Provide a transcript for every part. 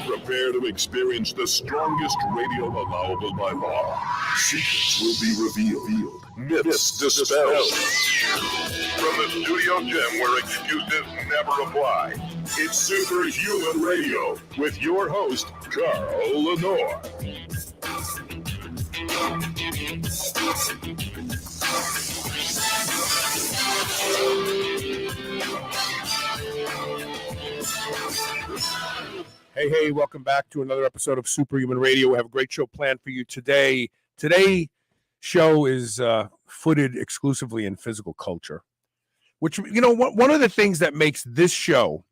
Prepare to experience the strongest radio allowable by law. Secrets will be revealed. Myths dispelled. From the studio gym where excuses never apply, it's Superhuman Radio with your host, Carl Lenore. Hey, welcome back to another episode of Superhuman Radio. We have a great show planned for you today. Today's show is footed exclusively in physical culture, which, you know, one of the things that makes this show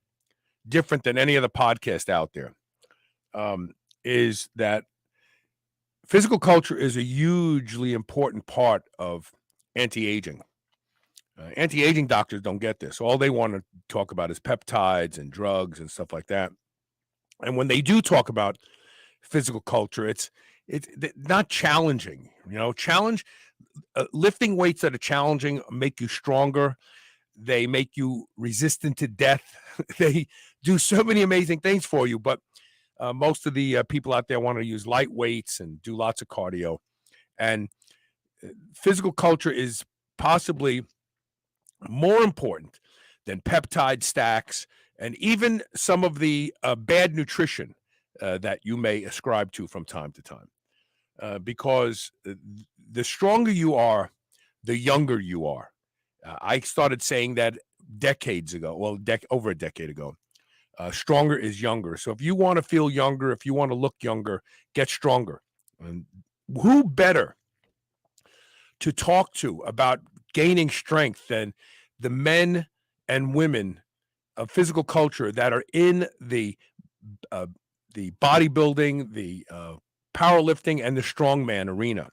different than any other podcast out there is that physical culture is a hugely important part of anti-aging. Anti-aging doctors don't get this. All they want to talk about is peptides and drugs and stuff like that. And when they do talk about physical culture, it's not challenging. You know, lifting weights that are challenging make you stronger. They make you resistant to death. They do so many amazing things for you. But most of the people out there want to use light weights and do lots of cardio. And physical culture is possibly more important than peptide stacks and even some of the bad nutrition that you may ascribe to from time to time. Because the stronger you are, the younger you are. I started saying that decades ago, over a decade ago. Stronger is younger. So if you want to feel younger, if you want to look younger, get stronger. And who better to talk to about gaining strength than the men and women of physical culture that are in the bodybuilding, the powerlifting, and the strongman arena.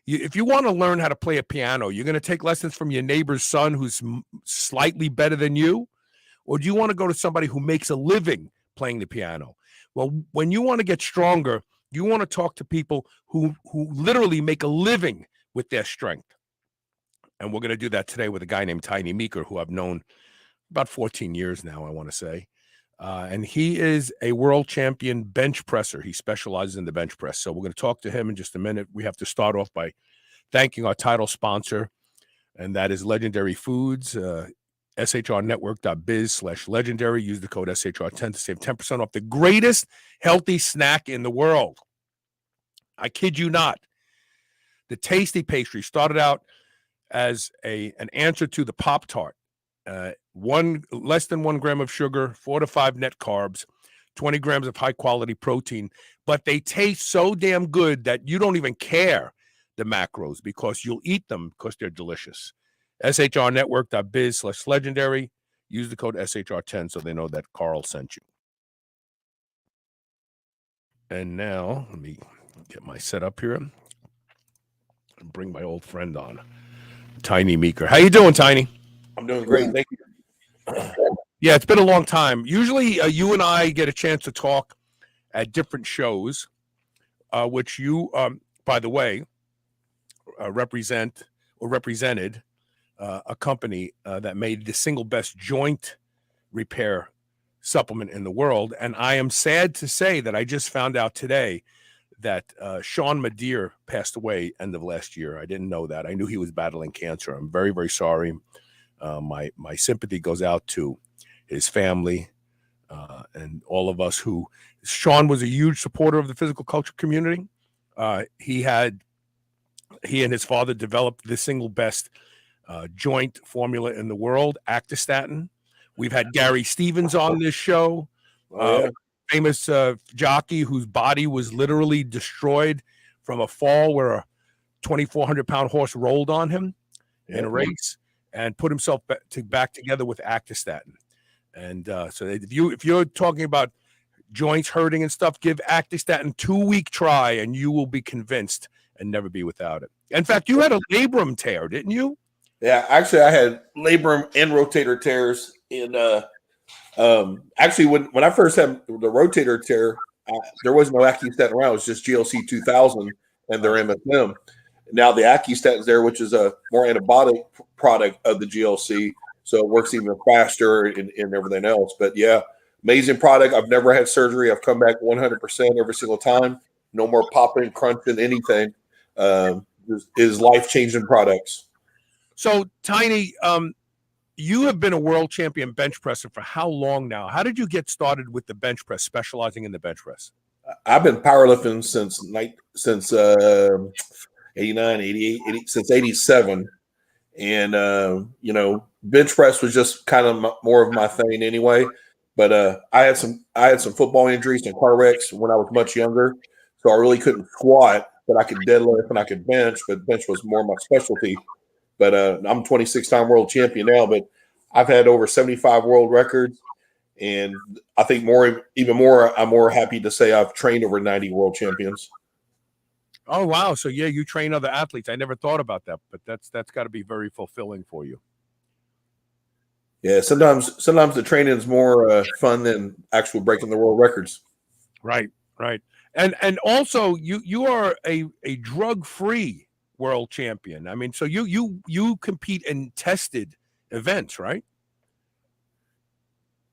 If you want to learn how to play a piano, you're going to take lessons from your neighbor's son who's slightly better than you, or do you want to go to somebody who makes a living playing the piano? Well, when you want to get stronger, you want to talk to people who literally make a living with their strength. And we're going to do that today with a guy named Tiny Meeker, who I've known about 14 years now, I want to say. And he is a world champion bench presser. He specializes in the bench press. So we're going to talk to him in just a minute. We have to start off by thanking our title sponsor, and that is Legendary Foods, shrnetwork.biz/legendary. Use the code SHR10 to save 10% off the greatest healthy snack in the world. I kid you not. The tasty pastry started out as an answer to the Pop-Tart. Less than 1 gram of sugar, 4 to 5 net carbs, 20 grams of high quality protein, but they taste so damn good that you don't even care the macros because you'll eat them because they're delicious. shrnetwork.biz/legendary. Use the code SHR10 so they know that Carl sent you. And now let me get my setup here and bring my old friend on, Tiny Meeker. How you doing, Tiny? I'm doing great. Thank you. Yeah, it's been a long time. Usually you and I get a chance to talk at different shows, which you, by the way, represented a company that made the single best joint repair supplement in the world. And I am sad to say that I just found out today that Sean Mcdear passed away end of last year. I didn't know that. I knew he was battling cancer. I'm very, very sorry. My sympathy goes out to his family and all of us who. Sean was a huge supporter of the physical culture community. He and his father developed the single best joint formula in the world, Actistatin. We've had Gary Stevens on this show, famous jockey whose body was literally destroyed from a fall where a 2,400-pound horse rolled on him in a race and put himself back together with actistatin. And so if you're talking about joints hurting and stuff, give actistatin 2-week try, and you will be convinced and never be without it. In fact, you had a labrum tear, didn't you? Yeah, actually, I had labrum and rotator tears. In actually, when I first had the rotator tear, there was no actistatin around. It was just GLC 2000 and their MSM. Now the actistatin is there, which is a more antibiotic product of the GLC, so it works even faster and everything else. But yeah, amazing product. I've never had surgery. I've come back 100% every single time. No more popping, crunching, anything. Is life-changing products. So, Tiny, you have been a world champion bench presser for how long now? How did you get started with the bench press, specializing in the bench press? I've been powerlifting since 89, 88, 80, since 87. And, bench press was just kind of more of my thing anyway. But I had some football injuries and car wrecks when I was much younger. So I really couldn't squat, but I could deadlift and I could bench, but bench was more my specialty. But I'm 26-time world champion now, but I've had over 75 world records. And I think I'm more happy to say I've trained over 90 world champions. Oh, wow. So, yeah, you train other athletes. I never thought about that, but that's got to be very fulfilling for you. Yeah, sometimes the training is more fun than actual breaking the world records. Right. And also, you are a drug-free world champion. I mean, so you compete in tested events, right?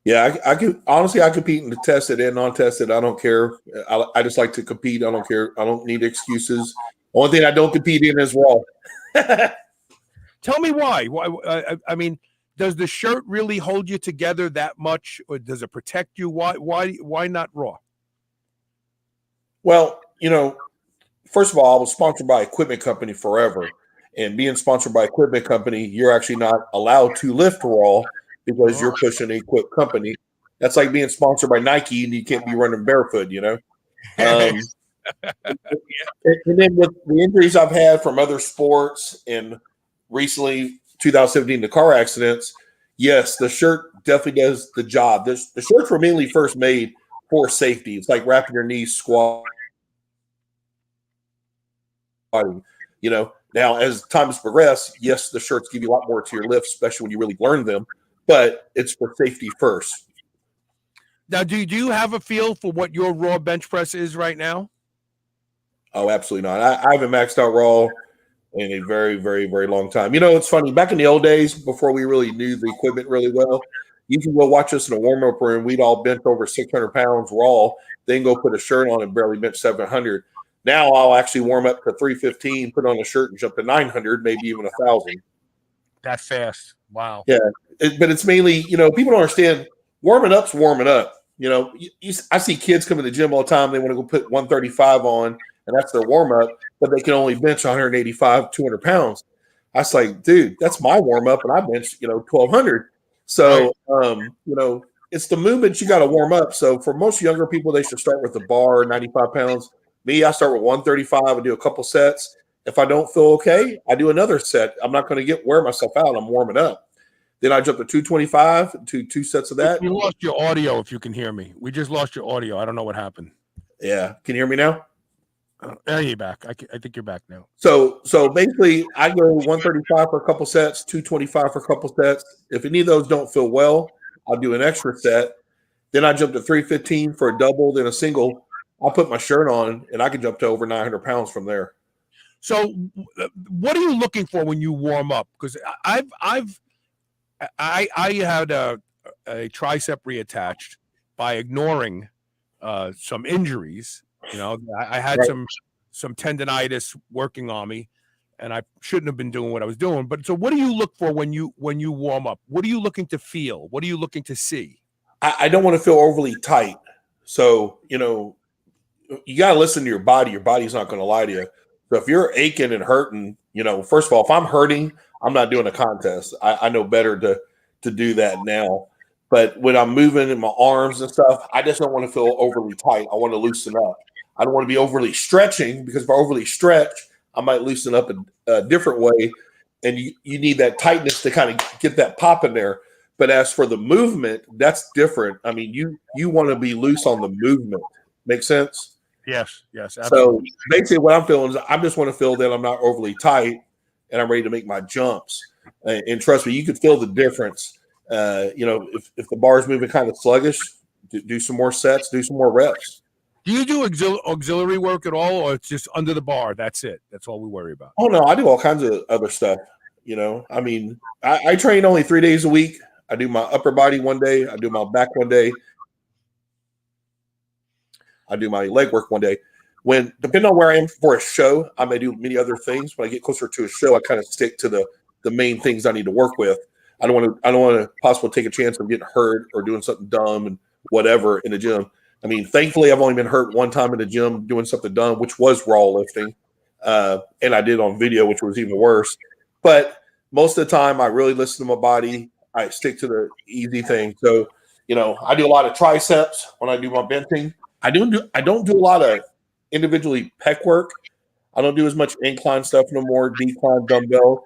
Yeah, I compete in the tested and non-tested. I don't care. I just like to compete. I don't care. I don't need excuses. Only thing I don't compete in is raw. Tell me why. I mean, does the shirt really hold you together that much, or does it protect you? Why not raw? Well, first of all, I was sponsored by Equipment Company forever. And being sponsored by Equipment Company, you're actually not allowed to lift raw because you're pushing an equip company. That's like being sponsored by Nike and you can't be running barefoot, And then with the injuries I've had from other sports and recently 2017, the car accidents, yes, the shirt definitely does the job. The shirts were mainly first made for safety. It's like wrapping your knees, squat. Now as time has progressed, yes, the shirts give you a lot more to your lift, especially when you really learn them, but it's for safety first. Now, do you have a feel for what your raw bench press is right now? Oh, absolutely not. I haven't maxed out raw in a very, very, very long time. It's funny. Back in the old days, before we really knew the equipment really well, you can go watch us in a warm-up room. We'd all bench over 600 pounds raw, then go put a shirt on and barely bench 700. Now I'll actually warm up to 315, put on a shirt, and jump to 900, maybe even 1,000. That fast. Wow. Yeah. But it's mainly, people don't understand warming up's warming up. I see kids come to the gym all the time. They want to go put 135 on, and that's their warm up, but they can only bench 185, 200 pounds. I was like, dude, that's my warm up, and I bench, 1,200. So, right. It's the movement you got to warm up. So for most younger people, they should start with the bar, 95 pounds. Me, I start with 135 and do a couple sets. If I don't feel okay, I do another set. I'm not going to wear myself out. I'm warming up. Then I jump to 225, do 2 sets of that. We lost your audio, if you can hear me. We just lost your audio. I don't know what happened. Yeah. Can you hear me now? You're back. I think you're back now. So basically, I go 135 for a couple sets, 225 for a couple sets. If any of those don't feel well, I'll do an extra set. Then I jump to 315 for a double, then a single. I'll put my shirt on, and I can jump to over 900 pounds from there. So what are you looking for when you warm up? Because I had a tricep reattached by ignoring some injuries. I had some tendonitis working on me, and I shouldn't have been doing what I was doing. But so what do you look for when you warm up? What are you looking to feel? What are you looking to see? I don't want to feel overly tight. So, you got to listen to your body. Your body's not going to lie to you. So if you're aching and hurting, first of all, if I'm hurting, I'm not doing a contest. I know better to do that now. But when I'm moving in my arms and stuff, I just don't want to feel overly tight. I want to loosen up. I don't want to be overly stretching, because if I overly stretch, I might loosen up a different way. And you need that tightness to kind of get that pop in there. But as for the movement, that's different. I mean, you want to be loose on the movement. Make sense? Yes, absolutely. So basically what I'm feeling is I just want to feel that I'm not overly tight and I'm ready to make my jumps. And trust me, you could feel the difference. If the bar is moving kind of sluggish, do some more sets, do some more reps. Do you do auxiliary work at all, or it's just under the bar? That's it. That's all we worry about. Oh, no, I do all kinds of other stuff. I mean, I train only 3 days a week. I do my upper body one day. I do my back one day. I do my leg work one day. Depending on where I am for a show, I may do many other things. When I get closer to a show, I kind of stick to the main things I need to work with. I don't want to possibly take a chance of getting hurt or doing something dumb and whatever in the gym. I mean, thankfully, I've only been hurt one time in the gym doing something dumb, which was raw lifting. And I did on video, which was even worse. But most of the time, I really listen to my body. I stick to the easy thing. So, I do a lot of triceps when I do my benching. I don't do a lot of individually pec work. I don't do as much incline stuff no more, decline dumbbell.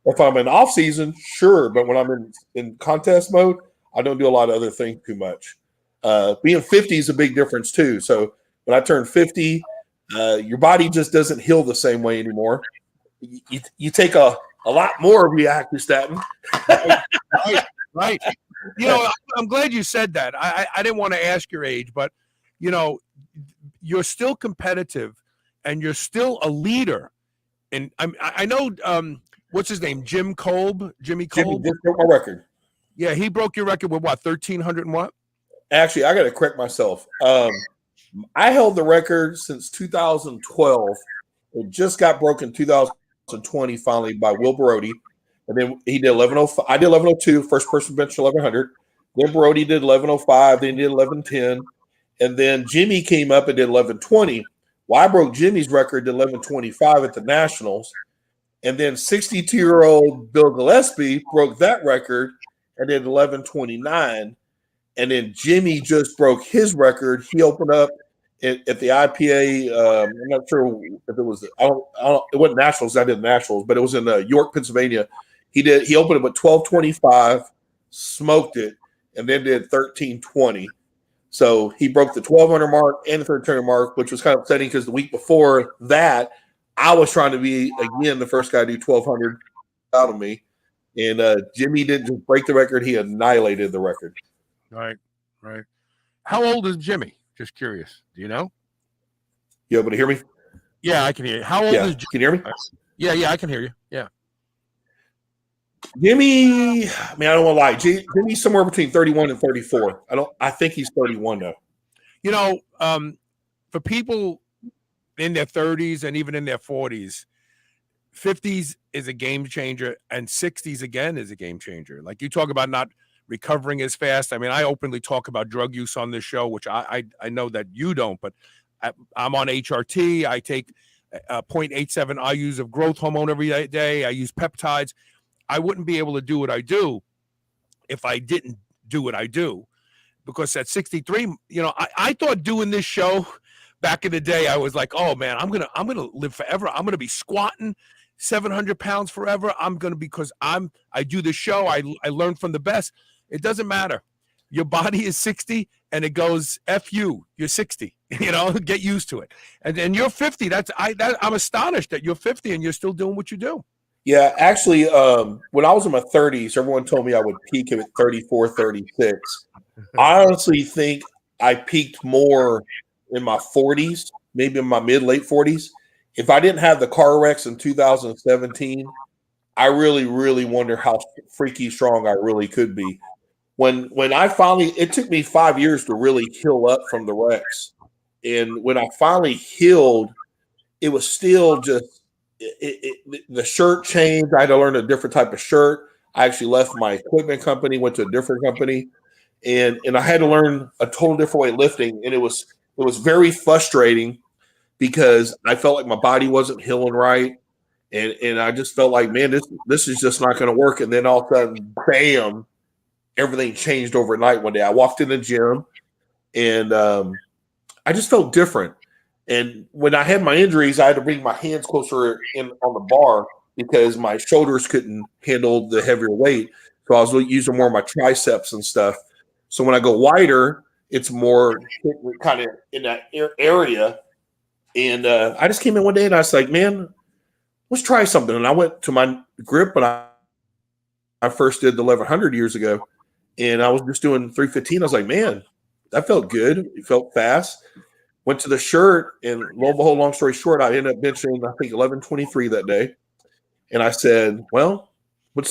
If I'm in off season, sure. But when I'm in contest mode, I don't do a lot of other things too much. Being 50 is a big difference too. So when I turn 50, your body just doesn't heal the same way anymore. You take a lot more reactostatin. Right. I'm glad you said that. I didn't want to ask your age, but you're still competitive and you're still a leader. And I know what's his name, Jimmy Kolb. Jimmy just broke my record. Yeah, he broke your record with what, 1,300 and what? Actually, I got to correct myself. I held the record since 2012. It just got broken 2020 finally by Will Brody. And then he did 11:05. I did 11:02, first person bench 1,100. Then Brody did 11:05. Then he did 11:10. And then Jimmy came up and did 11:20. Well, I broke Jimmy's record to 11:25 at the Nationals. And then 62-year-old Bill Gillespie broke that record and did 11:29. And then Jimmy just broke his record. He opened up at the IPA. I'm not sure if it was. It wasn't Nationals. I did Nationals, but it was in York, Pennsylvania. He opened up at 12:25, smoked it, and then did 13:20. So he broke the 1,200 mark and the 1,300 mark, which was kind of upsetting because the week before that, I was trying to be again the first guy to do 1,200 out of me, and Jimmy didn't just break the record; he annihilated the record. Right. How old is Jimmy? Just curious. Do you know? You able to hear me? Yeah, I can hear you. How old is Jimmy? Can you hear me? Yeah, I can hear you. Yeah. Jimmy, I mean, I don't want to lie. Jimmy's somewhere between 31 and 34. I think he's 31 though. For people in their 30s and even in their 40s, 50s is a game changer, and 60s again is a game changer. Like you talk about not recovering as fast. I mean, I openly talk about drug use on this show, which I know that you don't, but I'm on HRT. I take 0.87 IUs of growth hormone every day. I use peptides. I wouldn't be able to do what I do if I didn't do what I do, because at 63, I thought doing this show back in the day, I was like, oh man, I'm gonna live forever. I'm gonna be squatting 700 pounds forever. Because I do the show. I learn from the best. It doesn't matter. Your body is 60 and it goes F you. You're 60. Get used to it. And you're 50. I'm astonished that you're 50 and you're still doing what you do. Yeah, actually, when I was in my 30s, everyone told me I would peak at 34, 36. I honestly think I peaked more in my 40s, maybe in my late 40s. If I didn't have the car wrecks in 2017, I really, really wonder how freaky strong I really could be. When I finally, it took me 5 years to really heal up from the wrecks. And when I finally healed, it was still just, the shirt changed. I had to learn a different type of shirt. I actually left my equipment company, went to a different company, and I had to learn a total different way of lifting. And it was very frustrating because I felt like my body wasn't healing right. And I just felt like, man, this is just not going to work. And then all of a sudden, bam, everything changed overnight one day. I walked in the gym and I just felt different. And when I had my injuries, I had to bring my hands closer in on the bar because my shoulders couldn't handle the heavier weight. So I was using more of my triceps and stuff. So when I go wider, it's more kind of in that area. And I just came in one day and I was like, man, let's try something. And I went to my grip when I first did the 1100 years ago. And I was just doing 315. I was like, man, that felt good. It felt fast. Went to the shirt, and lo and behold, long story short, I ended up benching, I think, 1123 that day. And I said, well, let's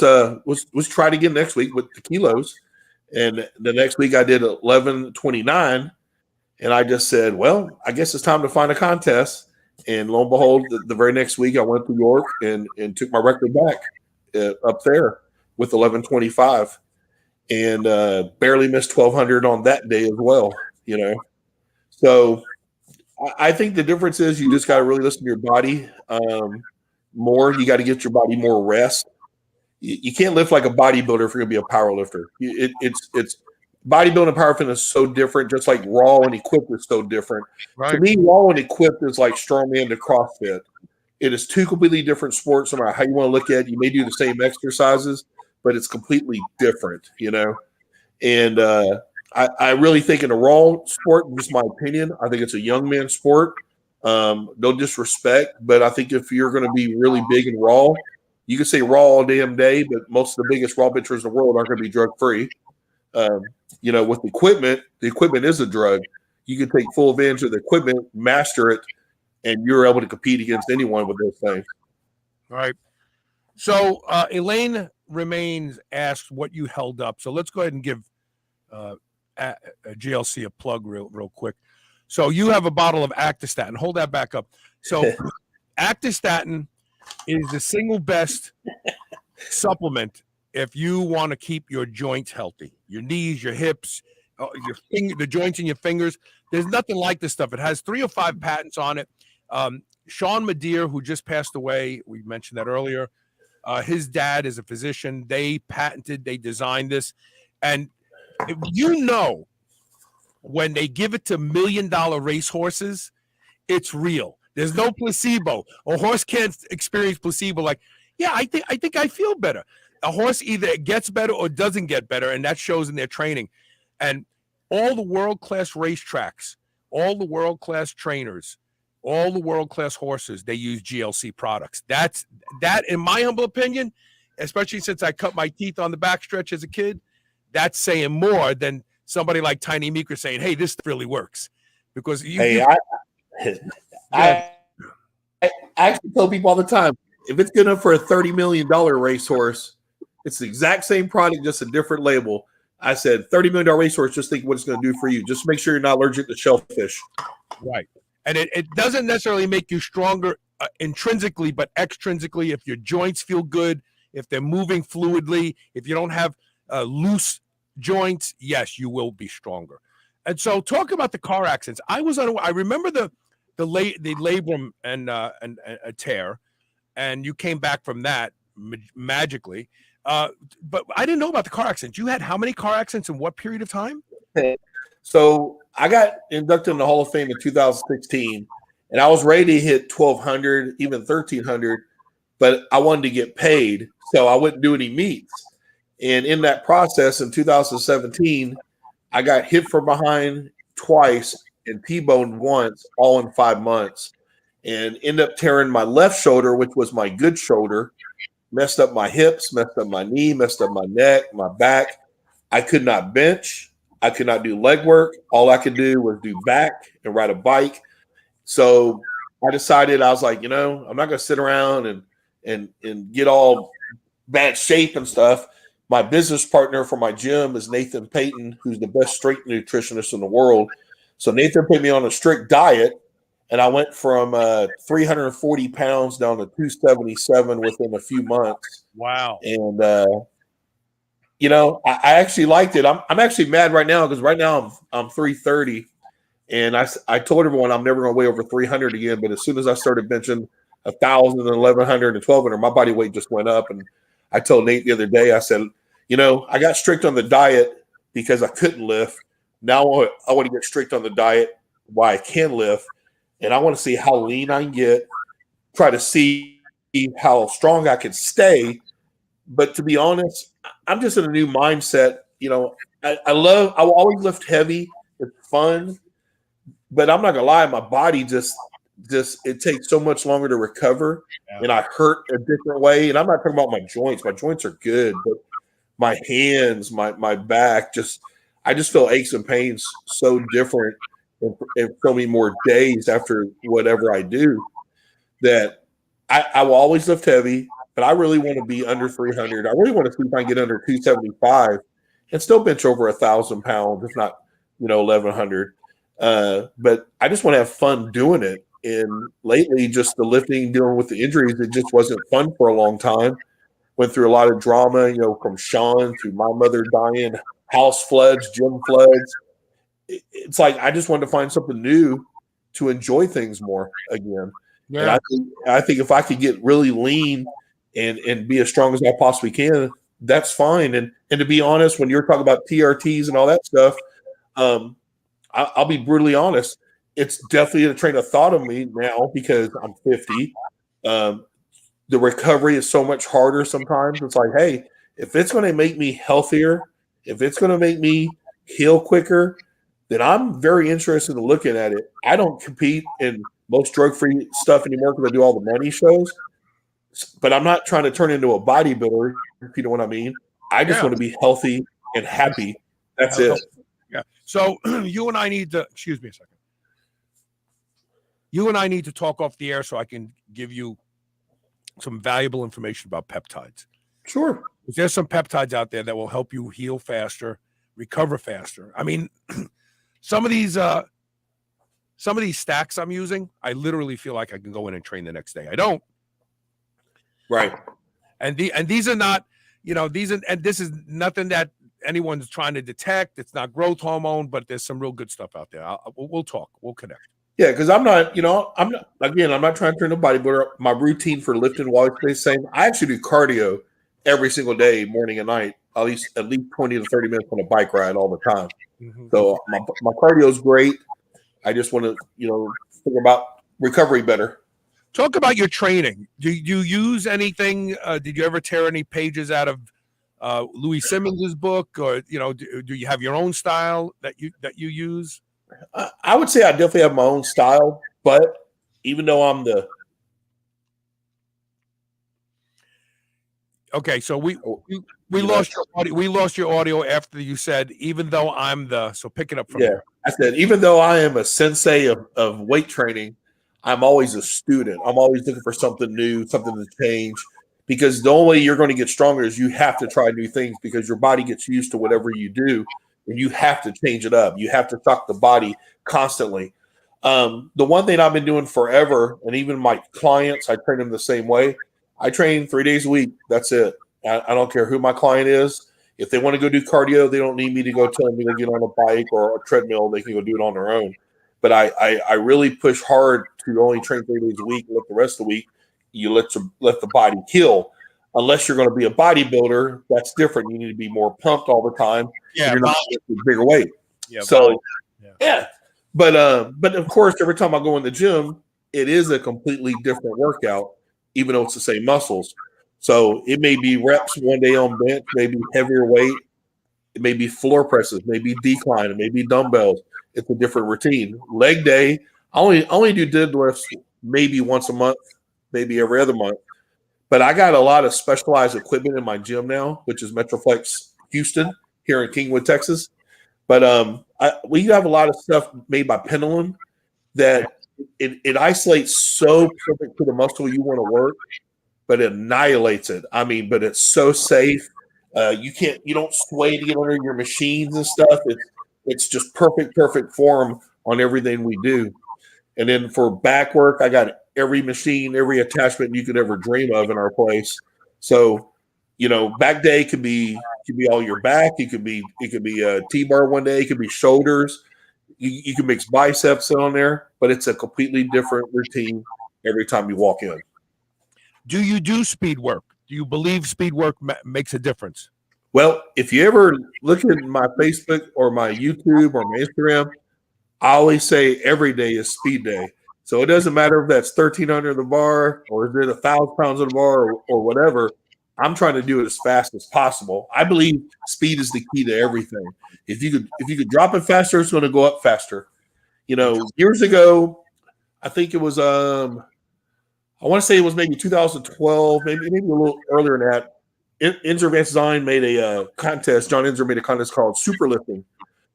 try it again next week with the kilos. And the next week I did 1129. And I just said, well, I guess it's time to find a contest. And lo and behold, the very next week I went to York and took my record back up there with 1125. And barely missed 1200 on that day as well, you know. So I think the difference is you just got to really listen to your body more. You got to get your body more rest. You can't lift like a bodybuilder if you're going to be a power lifter. It's bodybuilding and power fitness is so different, just like raw and equipped is so different. Right. To me, raw and equipped is like strongman to CrossFit. It is two completely different sports, no matter how you want to look at it. You may do the same exercises, but it's completely different, you know. And I really think in a raw sport, just my opinion, I think it's a young man sport. No disrespect, but I think if you're going to be really big and raw, you can say raw all damn day, but most of the biggest raw benchers in the world aren't going to be drug free. You know, with the equipment is a drug. You can take full advantage of the equipment, master it, and you're able to compete against anyone with those things. Right. So Elaine remains asked what you held up. So let's go ahead and give a GLC a plug real quick. So you have a bottle of Actistatin. Hold that back up. So Actistatin is the single best supplement if you want to keep your joints healthy, your knees, your hips, the joints in your fingers. There's nothing like this stuff. It has 3 or 5 patents on it. Sean Mcdear, who just passed away, we mentioned that earlier. His dad is a physician. They designed this. And you know, when they give it to $1 million racehorses, it's real. There's no placebo. A horse can't experience placebo like, yeah, I think I feel better. A horse either gets better or doesn't get better, and that shows in their training. And all the world-class racetracks, all the world-class trainers, all the world-class horses, they use GLC products. That, in my humble opinion, especially since I cut my teeth on the backstretch as a kid, that's saying more than somebody like Tiny Meeker saying, hey, this really works. Because I actually tell people all the time, if it's good enough for a $30 million racehorse, it's the exact same product, just a different label. I said, $30 million racehorse, just think what it's going to do for you. Just make sure you're not allergic to shellfish. Right. And it doesn't necessarily make you stronger intrinsically, but extrinsically, if your joints feel good, if they're moving fluidly, if you don't have loose joints, yes, you will be stronger. And so talk about the car accidents. I remember the labrum and a tear, and you came back from that magically. But I didn't know about the car accidents. You had how many car accidents in what period of time? So I got inducted in the Hall of Fame in 2016, and I was ready to hit 1,200, even 1,300, but I wanted to get paid, so I wouldn't do any meets. And in that process, in 2017, I got hit from behind twice and T-boned once, all in 5 months, and ended up tearing my left shoulder, which was my good shoulder, messed up my hips, messed up my knee, messed up my neck, my back. I could not bench. I could not do leg work. All I could do was do back and ride a bike. So I decided, I was like, I'm not going to sit around and get all bad shape and stuff. My business partner for my gym is Nathan Payton, who's the best strength nutritionist in the world. So Nathan put me on a strict diet, and I went from 340 pounds down to 277 within a few months. Wow. And, I actually liked it. I'm actually mad right now because right now I'm 330, and I told everyone I'm never going to weigh over 300 again. But as soon as I started benching 1,000 and 1,100 and 1,200, my body weight just went up. And I told Nate the other day, I said, I got strict on the diet because I couldn't lift. Now I want to get strict on the diet why I can lift. and I want to see how lean I can get, try to see how strong I can stay. But to be honest, I'm just in a new mindset. I will always lift heavy. It's fun, but I'm not gonna lie, my body just it takes so much longer to recover, and I hurt a different way. And I'm not talking about my joints. My joints are good, but my hands, my back, I just feel aches and pains so different and so many more days after whatever I do that I will always lift heavy, but I really want to be under 300. I really want to see if I can get under 275 and still bench over 1,000 pounds, if not, 1,100. But I just want to have fun doing it. And lately, just the lifting, dealing with the injuries, it just wasn't fun for a long time. Went through a lot of drama, from Sean to my mother dying, house floods, gym floods. It's like I just wanted to find something new to enjoy things more again. Yeah. And I think if I could get really lean and be as strong as I possibly can, that's fine. And to be honest, when you're talking about TRTs and all that stuff, I'll be brutally honest. It's definitely a train of thought of me now because I'm 50. The recovery is so much harder sometimes. It's like, hey, if it's going to make me healthier, if it's going to make me heal quicker, then I'm very interested in looking at it. I don't compete in most drug-free stuff anymore because I do all the money shows. But I'm not trying to turn into a bodybuilder, if you know what I mean. I just want to be healthy and happy. That's it. Yeah. So you and I need to, excuse me a second. You and I need to talk off the air so I can give you some valuable information about peptides. Sure. There's some peptides out there that will help you heal faster, recover faster. I mean, some of these stacks I'm using, I literally feel like I can go in and train the next day. I don't. Right. And these are not, and this is nothing that anyone's trying to detect. It's not growth hormone, but there's some real good stuff out there. We'll talk. We'll connect. Yeah, because I'm not trying to turn a bodybuilder. My routine for lifting while it's the same. I actually do cardio every single day, morning and night, at least 20 to 30 minutes on a bike ride all the time. Mm-hmm. So my cardio is great. I just want to, think about recovery better. Talk about your training. Do you use anything? Did you ever tear any pages out of Louis Simmons's book, or do you have your own style that you use? I would say I definitely have my own style, but even though I'm the okay, so we lost your audio. We lost your audio after you said, even though I'm the, so pick it up from there. I said, even though I am a sensei of weight training, I'm always a student. I'm always looking for something new, something to change, because the only way you're going to get stronger is you have to try new things, because your body gets used to whatever you do and you have to change it up. You have to shock the body constantly. The one thing I've been doing forever, and even my clients, I train them the same way. I train 3 days a week. That's it. I don't care who my client is. If they want to go do cardio, they don't need me to go tell them to get on a bike or a treadmill. They can go do it on their own. But I really push hard to only train 3 days a week. Let the rest of the week, you let the body heal. Unless you're going to be a bodybuilder, that's different. You need to be more pumped all the time. Yeah, you're not lifting bigger weight. Yeah, so yeah. But of course, every time I go in the gym, it is a completely different workout, even though it's the same muscles. So it may be reps one day on bench, maybe heavier weight, it may be floor presses, maybe decline, it may be dumbbells. It's a different routine. Leg day, I only do deadlifts maybe once a month, maybe every other month. But I got a lot of specialized equipment in my gym now, which is Metroflex Houston here in Kingwood, Texas. But we have a lot of stuff made by Pendulum that it isolates so perfect to the muscle you want to work, but it annihilates it. I mean, but it's so safe. You don't sway to get under your machines and stuff. It's just perfect form on everything we do. And then for back work, I got every machine, every attachment you could ever dream of in our place. So, back day could be all your back. It could be a T-bar one day. It could be shoulders. You can mix biceps on there, but it's a completely different routine every time you walk in. Do you do speed work? Do you believe speed work makes a difference? Well, if you ever look at my Facebook or my YouTube or my Instagram, I always say every day is speed day. So it doesn't matter if that's 1,300 of the bar or is it 1,000 pounds of the bar or whatever. I'm trying to do it as fast as possible. I believe speed is the key to everything. If you could drop it faster, it's going to go up faster. Years ago, I think it was I want to say it was maybe 2012, maybe a little earlier than that. Enzer Van Zijn made a contest. John Enzer made a contest called Superlifting,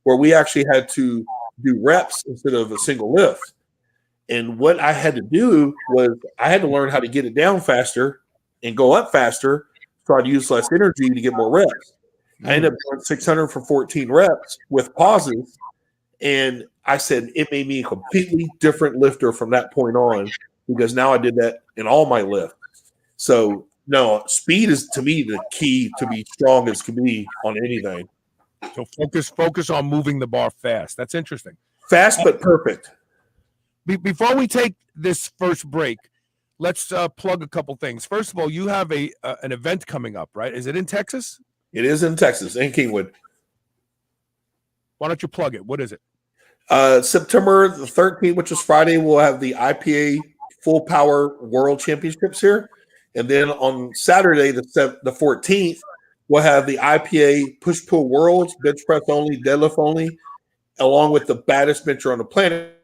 where we actually had to do reps instead of a single lift. And what I had to do was I had to learn how to get it down faster and go up faster, try to use less energy to get more reps. I ended up doing 600 for 14 reps with pauses. And I said it made me a completely different lifter from that point on, because now I did that in all my lifts. So, no, speed is, to me, the key to be strong as can be on anything. So focus on moving the bar fast. That's interesting. Fast but perfect. Before we take this first break, let's plug a couple things. First of all, you have an event coming up, right? Is it in Texas? It is in Texas, in Kingwood. Why don't you plug it? What is it? September the 13th, which is Friday, we'll have the IPA Full Power World Championships here. And then on Saturday, the 14th, we'll have the IPA Push-Pull Worlds, bench press only, deadlift only, along with the baddest bencher on the planet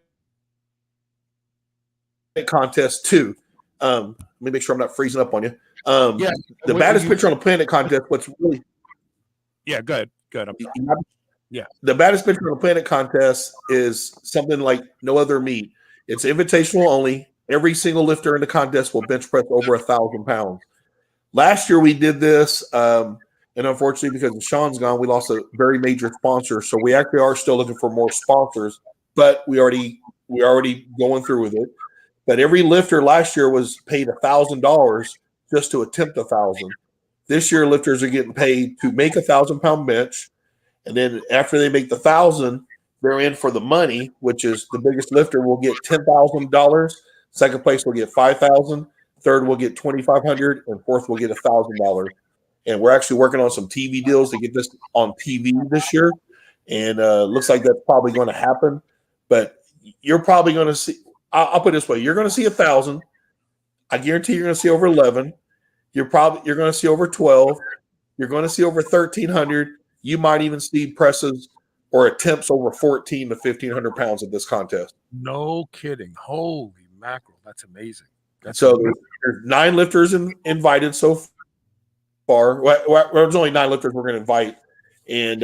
contest too. Let me make sure I'm not freezing up on you. The baddest bencher on the planet contest, what's really... Yeah, good. The baddest bencher on the planet contest is something like no other meet. It's invitational only. Every single lifter in the contest will bench press over 1,000 pounds. Last year we did this, and unfortunately, because Sean's gone, we lost a very major sponsor. So we actually are still looking for more sponsors, but we already going through with it. But every lifter last year was paid $1,000 just to attempt 1,000. This year, lifters are getting paid to make 1,000-pound bench, and then after they make the 1,000, they're in for the money, which is the biggest lifter will get $10,000. Second place will get $5,000. Third will get $2,500, and fourth will get $1,000. And we're actually working on some TV deals to get this on TV this year, and looks like that's probably going to happen. But you're probably going to see. I'll put it this way: you're going to see 1,000. I guarantee you're going to see over 11. You're going to see over 12. You're going to see over 1,300. You might even see presses or attempts over 1,400 to 1,500 pounds at this contest. No kidding! Holy mackerel, that's amazing. There's 9 lifters invited so far. Well, there's only 9 lifters we're going to invite, and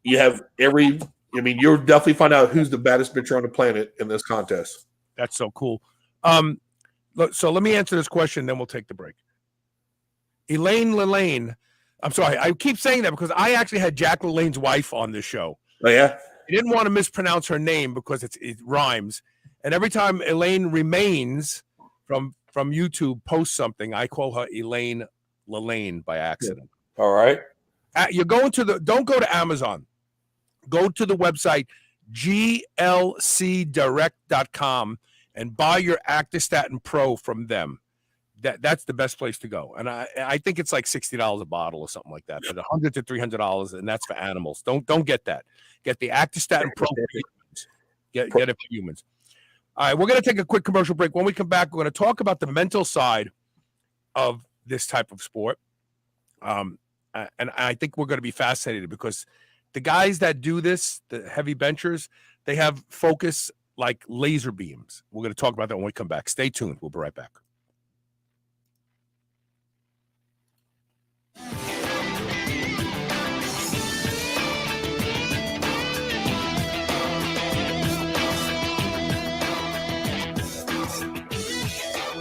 you have you'll definitely find out who's the baddest bencher on the planet in this contest. That's so cool. So let me answer this question, then we'll take the break. Elaine Lelaine. I'm sorry, I keep saying that because I actually had Jack LaLanne's wife on this show. Oh, yeah? I didn't want to mispronounce her name because it rhymes. And every time Elaine Remains from YouTube posts something, I call her Elaine Lelaine by accident. Yeah. All right. You're going don't go to Amazon. Go to the website glcdirect.com and buy your Actistatin Pro from them. That's the best place to go. And I think it's like $60 a bottle or something like that. But $100 to $300, and that's for animals. Don't get that. Get the Actistatin Pro for humans. Get it for humans. All right, we're going to take a quick commercial break. When we come back, we're going to talk about the mental side of this type of sport. And I think we're going to be fascinated because the guys that do this, the heavy benchers, they have focus like laser beams. We're going to talk about that when we come back. Stay tuned. We'll be right back.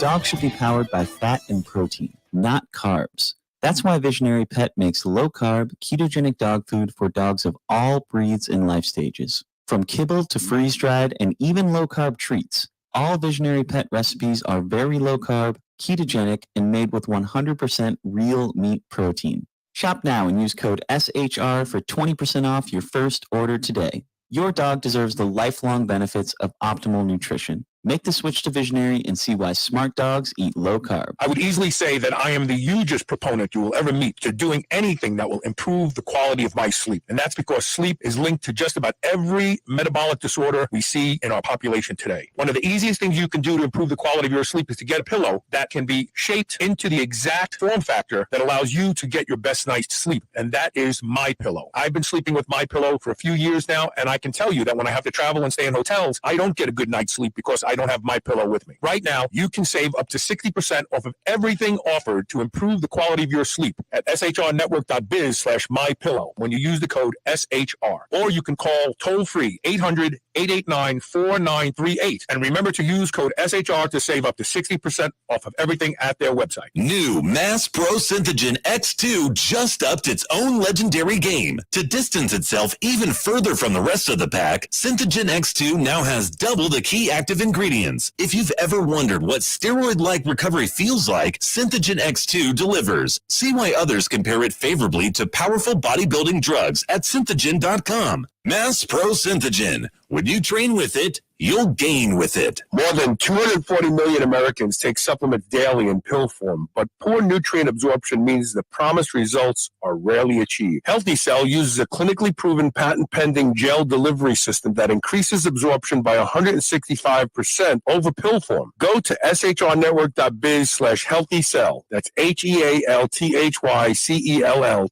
Dogs should be powered by fat and protein, not carbs. That's why Visionary Pet makes low-carb, ketogenic dog food for dogs of all breeds and life stages. From kibble to freeze-dried and even low-carb treats, all Visionary Pet recipes are very low-carb, ketogenic, and made with 100% real meat protein. Shop now and use code SHR for 20% off your first order today. Your dog deserves the lifelong benefits of optimal nutrition. Make the switch to Visionary and see why smart dogs eat low carb. I would easily say that I am the hugest proponent you will ever meet to doing anything that will improve the quality of my sleep. And that's because sleep is linked to just about every metabolic disorder we see in our population today. One of the easiest things you can do to improve the quality of your sleep is to get a pillow that can be shaped into the exact form factor that allows you to get your best night's sleep. And that is My Pillow. I've been sleeping with My Pillow for a few years now, and I can tell you that when I have to travel and stay in hotels, I don't get a good night's sleep because I don't have My Pillow with me. Right now, you can save up to 60% off of everything offered to improve the quality of your sleep at shrnetwork.biz/mypillow when you use the code SHR. Or you can call toll-free 800-889-4938. And remember to use code SHR to save up to 60% off of everything at their website. New Mass Pro Synthogen X2 just upped its own legendary game. To distance itself even further from the rest of the pack, Synthogen X2 now has double the key active ingredients. If you've ever wondered what steroid-like recovery feels like, Synthogen X2 delivers. See why others compare it favorably to powerful bodybuilding drugs at synthogen.com. Mass Pro Synthogen. When you train with it, you'll gain with it. More than 240 million Americans take supplements daily in pill form, but poor nutrient absorption means the promised results are rarely achieved. Healthy Cell uses a clinically proven patent-pending gel delivery system that increases absorption by 165% over pill form. Go to shrnetwork.biz/healthycell. That's HEALTHYCELL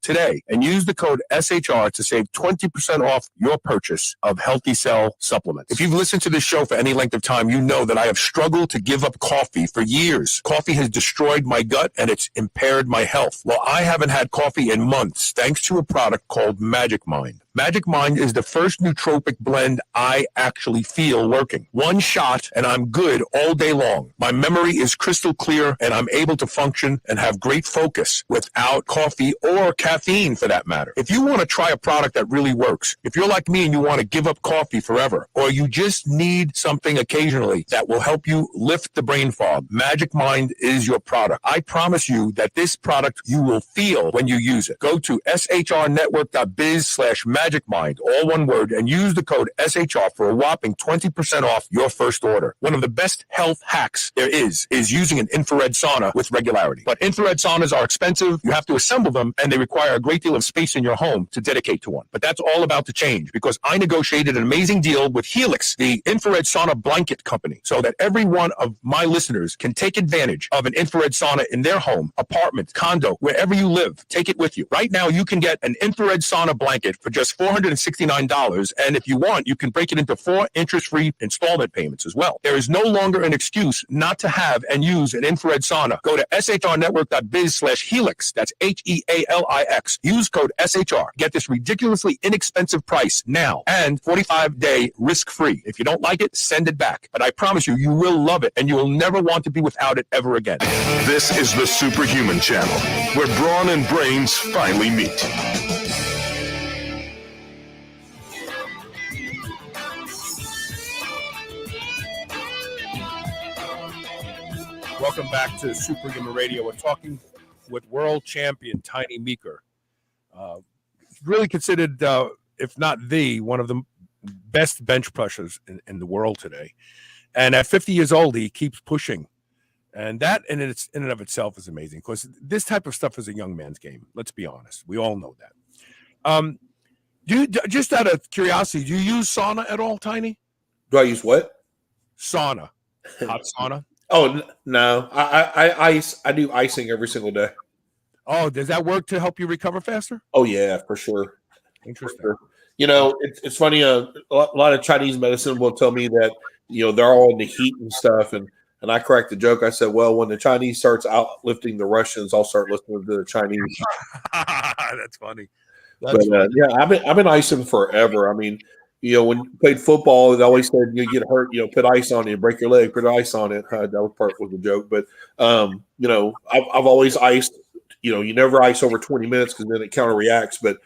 today and use the code SHR to save 20% off your purchase of Healthy Cell supplements. If you've listened to this show for any length of time, you know that I have struggled to give up coffee for years. Coffee has destroyed my gut and it's impaired my health. Well, I haven't had coffee in months thanks to a product called Magic Mind. Magic Mind is the first nootropic blend I actually feel working. One shot and I'm good all day long. My memory is crystal clear and I'm able to function and have great focus without coffee or caffeine for that matter. If you want to try a product that really works, if you're like me and you want to give up coffee forever, or you just need something occasionally that will help you lift the brain fog, Magic Mind is your product. I promise you that this product you will feel when you use it. Go to shrnetwork.biz/magicmind, all one word, and use the code SHR for a whopping 20% off your first order. One of the best health hacks there is using an infrared sauna with regularity. But infrared saunas are expensive, you have to assemble them, and they require a great deal of space in your home to dedicate to one. But that's all about to change because I negotiated an amazing deal with Helix, the infrared sauna blanket company, so that every one of my listeners can take advantage of an infrared sauna in their home, apartment, condo, wherever you live. Take it with you. Right now, you can get an infrared sauna blanket for just $469, and if you want, you can break it into 4 interest-free installment payments as well. There is no longer an excuse not to have and use an infrared sauna. Go to shrnetwork.biz/helix. That's HEALIX. Use code SHR. Get this ridiculously inexpensive price now and 45-day risk-free. If you don't like it, send it back. But I promise you, you will love it, and you will never want to be without it ever again. This is the Superhuman Channel, where brawn and brains finally meet. Welcome back to Superhuman Radio. We're talking with world champion Tiny Meeker. Really considered, if not the, one of the best bench pressers in the world today. And at 50 years old, he keeps pushing. And that in and of itself is amazing because this type of stuff is a young man's game. Let's be honest. We all know that. Just out of curiosity, do you use sauna at all, Tiny? Do I use what? Sauna. Hot sauna? Oh, no. I do icing every single day. Oh, does that work to help you recover faster? Oh, yeah, for sure. Interesting. For sure. You know, it's funny. A lot of Chinese medicine will tell me that, you know, they're all in the heat and stuff. And I cracked the joke. I said, well, when the Chinese starts outlifting the Russians, I'll start listening to the Chinese. That's funny. Yeah, I've been icing forever. I mean, you know, when you played football, they always said you get hurt, you know, put ice on it, break your leg, put ice on it. That was part of the joke. But, you know, I've always iced, you know, you never ice over 20 minutes because then it counterreacts. But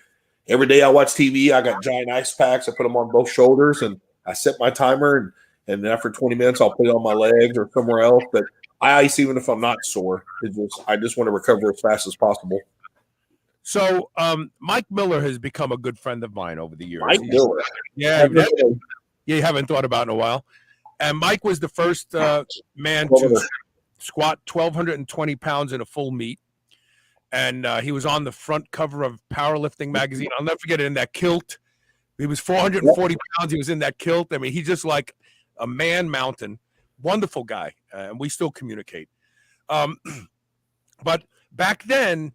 every day I watch TV, I got giant ice packs. I put them on both shoulders and I set my timer. And then after 20 minutes, I'll put it on my legs or somewhere else. But I ice even if I'm not sore. I just want to recover as fast as possible. So Mike Miller has become a good friend of mine over the years. Mike Miller? Yeah, you haven't thought about in a while. And Mike was the first man to squat 1,220 pounds in a full meet. And he was on the front cover of Powerlifting magazine. I'll never forget it, in that kilt. He was 440 pounds. He was in that kilt. I mean, he's just like a man mountain. Wonderful guy. And we still communicate. But back then,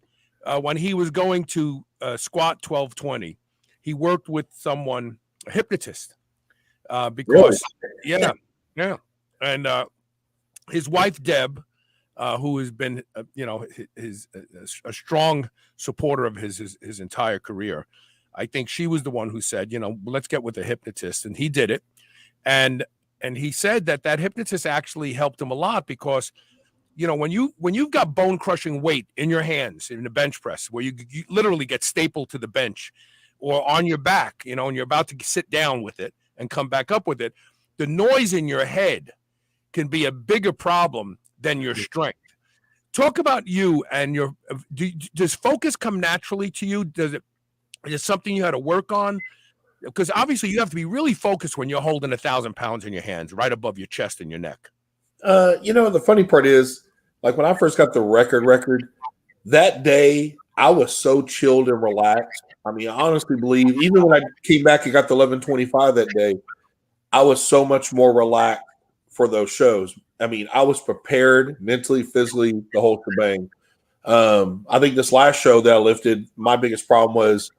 when he was going to squat 1,220, he worked with someone, a hypnotist. Because, yeah. And his wife, Deb, who has been, a strong supporter of his entire career. I think she was the one who said, let's get with a hypnotist, and he did it. And he said that hypnotist actually helped him a lot because, when you've got bone crushing weight in your hands in the bench press, where you literally get stapled to the bench, or on your back, and you're about to sit down with it and come back up with it, the noise in your head can be a bigger problem than your strength. Talk about you and your. Does focus come naturally to you? Is it something you had to work on? Because obviously you have to be really focused when you're holding 1,000 pounds in your hands, right above your chest and your neck. The funny part is, like when I first got the record, that day I was so chilled and relaxed. I mean, I honestly believe even when I came back and got the 1125 that day, I was so much more relaxed for those shows. I mean, I was prepared mentally, physically, the whole shebang. I think this last show that I lifted, my biggest problem was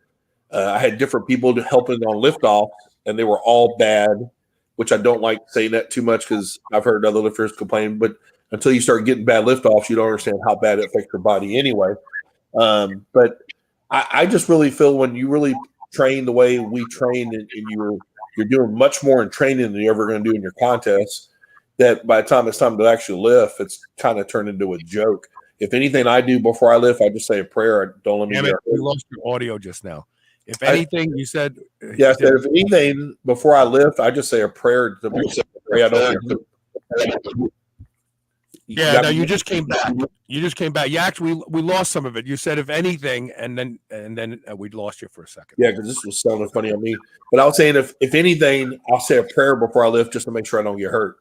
I had different people helping on liftoff, and they were all bad, which I don't like saying that too much because I've heard other lifters complain. But until you start getting bad liftoffs, you don't understand how bad it affects your body anyway. But I just really feel when you really train the way we train, and you're doing much more in training than you're ever going to do in your contests, that by the time it's time to actually lift, it's kind of turned into a joke. If anything I do before I lift, I just say a prayer. Don't let me get hurt. We lost your audio just now. If anything, you said. Yeah, I said if anything before I lift, I just say a prayer to pray. I don't. Yeah, no, you just came back. You actually, we lost some of it. You said if anything, and then we lost you for a second. Yeah, because this was sounding funny on me. But I was saying if anything, I'll say a prayer before I lift just to make sure I don't get hurt.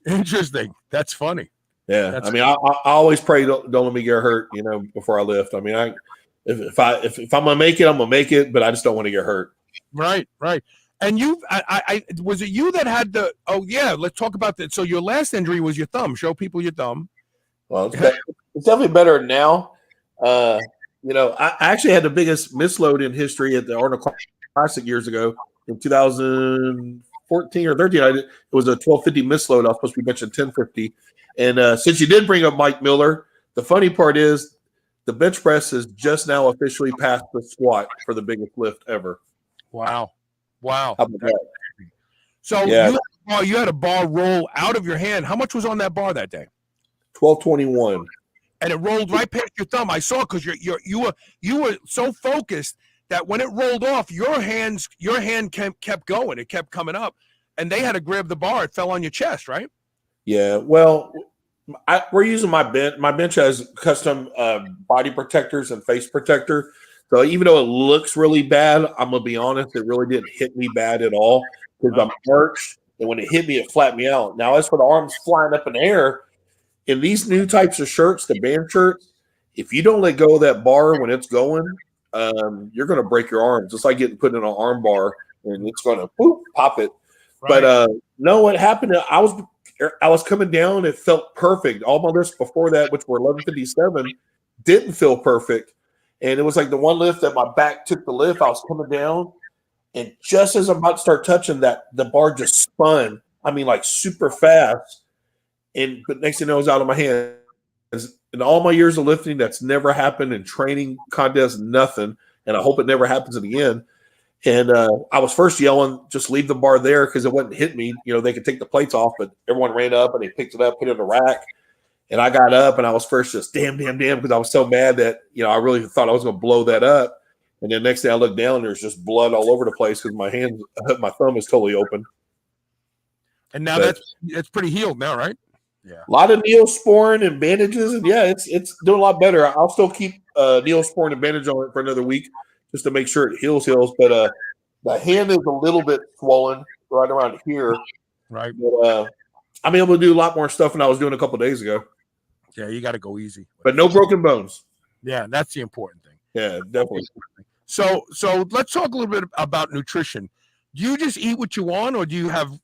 Interesting. That's funny. Yeah, I always pray don't let me get hurt. Before I lift. I mean, if I'm gonna make it, I'm gonna make it, but I just don't want to get hurt. Right. And was it you that had the? Oh yeah, let's talk about that. So your last injury was your thumb. Show people your thumb. Well, it's definitely better now. I actually had the biggest misload in history at the Arnold Classic years ago in 2014 or 13. It was a 1250 misload. I was supposed to be benching 1050. And since you did bring up Mike Miller, the funny part is the bench press is just now officially past the squat for the biggest lift ever. Wow. How about that? So you had a bar roll out of your hand. How much was on that bar that day? 1221. And it rolled right past your thumb. I saw because you were so focused that when it rolled off, your hand kept going. It kept coming up, and they had to grab the bar. It fell on your chest, right? Yeah. Well, we're using my bench. My bench has custom body protectors and face protector. So even though it looks really bad, I'm gonna be honest, it really didn't hit me bad at all because I'm perched, and when it hit me, it flattened me out. Now, as for the arms flying up in the air, in these new types of shirts, the band shirts, if you don't let go of that bar when it's going, you're gonna break your arms. It's like getting put in an arm bar, and it's gonna pop it. Right. But no, what happened? I was coming down. It felt perfect. All my lifts before that, which were 1157, didn't feel perfect. And it was like the one lift that my back took the lift. I was coming down, and just as I'm about to start touching that, the bar just spun. I mean, like super fast. But next thing I know, it was out of my hands. In all my years of lifting, that's never happened in training contests, nothing. And I hope it never happens again. And I was first yelling, just leave the bar there because it wouldn't hit me. They could take the plates off, but everyone ran up and they picked it up, put it in the rack. And I got up and I was first just damn, because I was so mad that, I really thought I was going to blow that up. And then next thing I looked down, there's just blood all over the place because my thumb is totally open. And now it's pretty healed now, right? Yeah. A lot of Neosporin and bandages. And yeah, it's doing a lot better. I'll still keep Neosporin and bandage on it for another week just to make sure it heals. But the hand is a little bit swollen right around here. Right. But I'm able to do a lot more stuff than I was doing a couple of days ago. Yeah, you got to go easy. But no broken bones. Yeah, that's the important thing. Yeah, definitely. So let's talk a little bit about nutrition. Do you just eat what you want, or do you have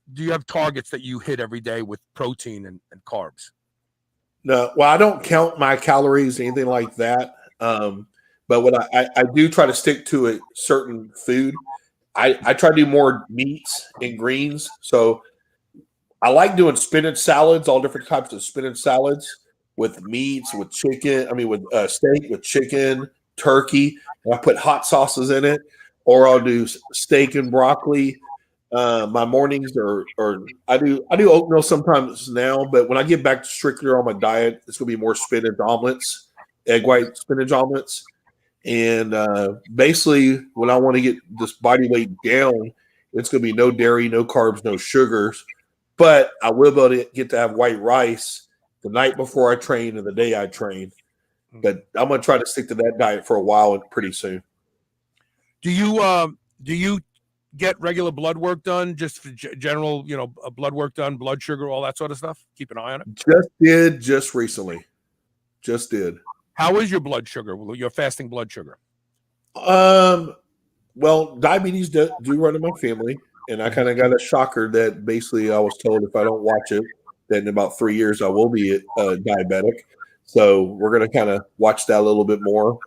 targets that you hit every day with protein and carbs? No, well, I don't count my calories, anything like that. But what I do try to stick to a certain food. I try to do more meats and greens. So I like doing spinach salads, all different types of spinach salads with meats, with chicken. I mean, with steak, with chicken, turkey. And I put hot sauces in it, or I'll do steak and broccoli. My mornings or I do oatmeal sometimes now, but when I get back strictly on my diet, it's gonna be more spinach omelets, egg white spinach omelets. And basically, when I want to get this body weight down, it's going to be no dairy, no carbs, no sugars. But I will be able to get to have white rice the night before I train and the day I train. But I'm going to try to stick to that diet for a while and pretty soon. Do you get regular blood work done? Just for general, blood work done, blood sugar, all that sort of stuff? Keep an eye on it. Just recently. Just did. How is your blood sugar? Your fasting blood sugar? Well, diabetes do run in my family, and I kind of got a shocker that basically I was told if I don't watch it, that in about 3 years I will be diabetic. So we're going to kind of watch that a little bit more.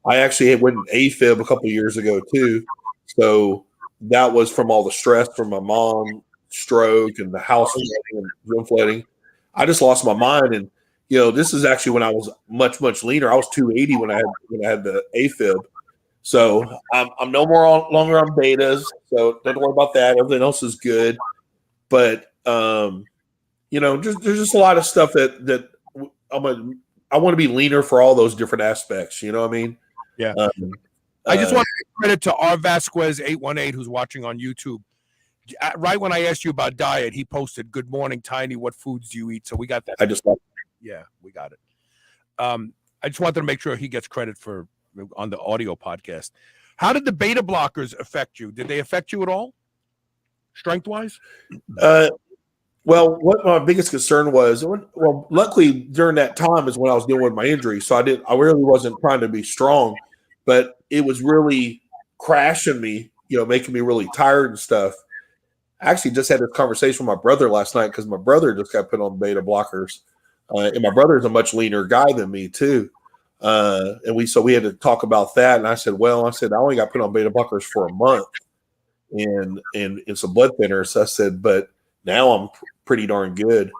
I actually went AFib a couple of years ago too, so that was from all the stress from my mom stroke and the house flooding and room flooding. I just lost my mind, and this is actually when I was much, much leaner. I was 280 when I had the AFib. So I'm no longer on betas. So don't worry about that. Everything else is good. But there's just a lot of stuff that I want to be leaner for all those different aspects. You know what I mean? Yeah. I just want to give credit to R Vasquez 818 who's watching on YouTube. Right when I asked you about diet, he posted, "Good morning, Tiny. What foods do you eat?" So we got that. Yeah, we got it. I just wanted to make sure he gets credit for on the audio podcast. How did the beta blockers affect you? Did they affect you at all, strength-wise? Well, what my biggest concern was, luckily during that time is when I was dealing with my injury, so I really wasn't trying to be strong, but it was really crashing me, making me really tired and stuff. I actually just had this conversation with my brother last night because my brother just got put on beta blockers. And my brother's a much leaner guy than me too. And we had to talk about that. And I said, I only got put on beta blockers for a month and some blood thinners. I said, but now I'm pretty darn good.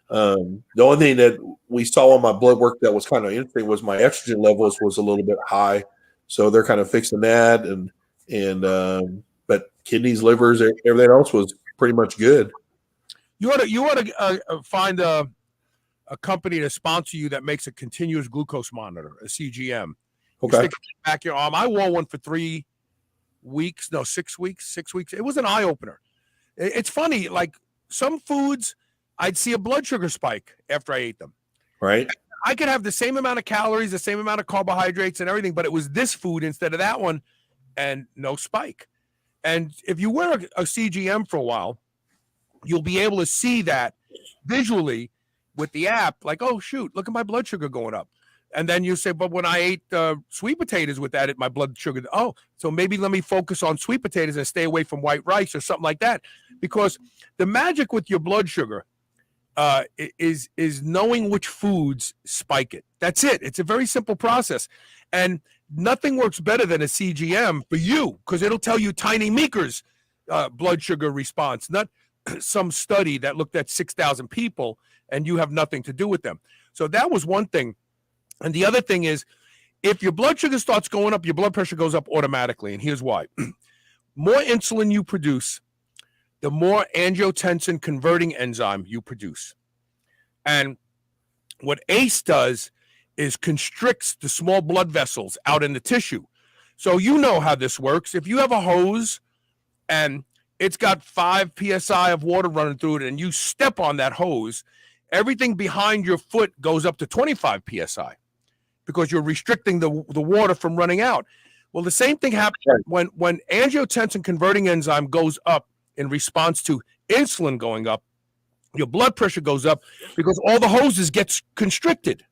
The only thing that we saw on my blood work that was kind of interesting was my estrogen levels was a little bit high. So they're kind of fixing that. But kidneys, livers, everything else was pretty much good. You ought to find a company to sponsor you that makes a continuous glucose monitor, a CGM. Okay. You stick it back your arm. I wore one for 6 weeks. It was an eye opener. It's funny, like some foods, I'd see a blood sugar spike after I ate them. Right. I could have the same amount of calories, the same amount of carbohydrates and everything, but it was this food instead of that one, and no spike. And if you wear a CGM for a while, you'll be able to see that visually with the app, like, oh, shoot, look at my blood sugar going up. And then you say, but when I ate sweet potatoes with that, my blood sugar, so maybe let me focus on sweet potatoes and stay away from white rice or something like that. Because the magic with your blood sugar is knowing which foods spike it. That's it. It's a very simple process. And nothing works better than a CGM for you, because it'll tell you Tiny Meeker's blood sugar response, not some study that looked at 6,000 people and you have nothing to do with them. So that was one thing. And the other thing is, if your blood sugar starts going up, your blood pressure goes up automatically. And here's why. More insulin you produce, the more angiotensin converting enzyme you produce. And what ACE does is constricts the small blood vessels out in the tissue. So you know how this works. If you have a hose and it's got 5 psi of water running through it and you step on that hose, everything behind your foot goes up to 25 psi because you're restricting the water from running out. Well, the same thing happens when angiotensin converting enzyme goes up in response to insulin going up, your blood pressure goes up because all the hoses get constricted.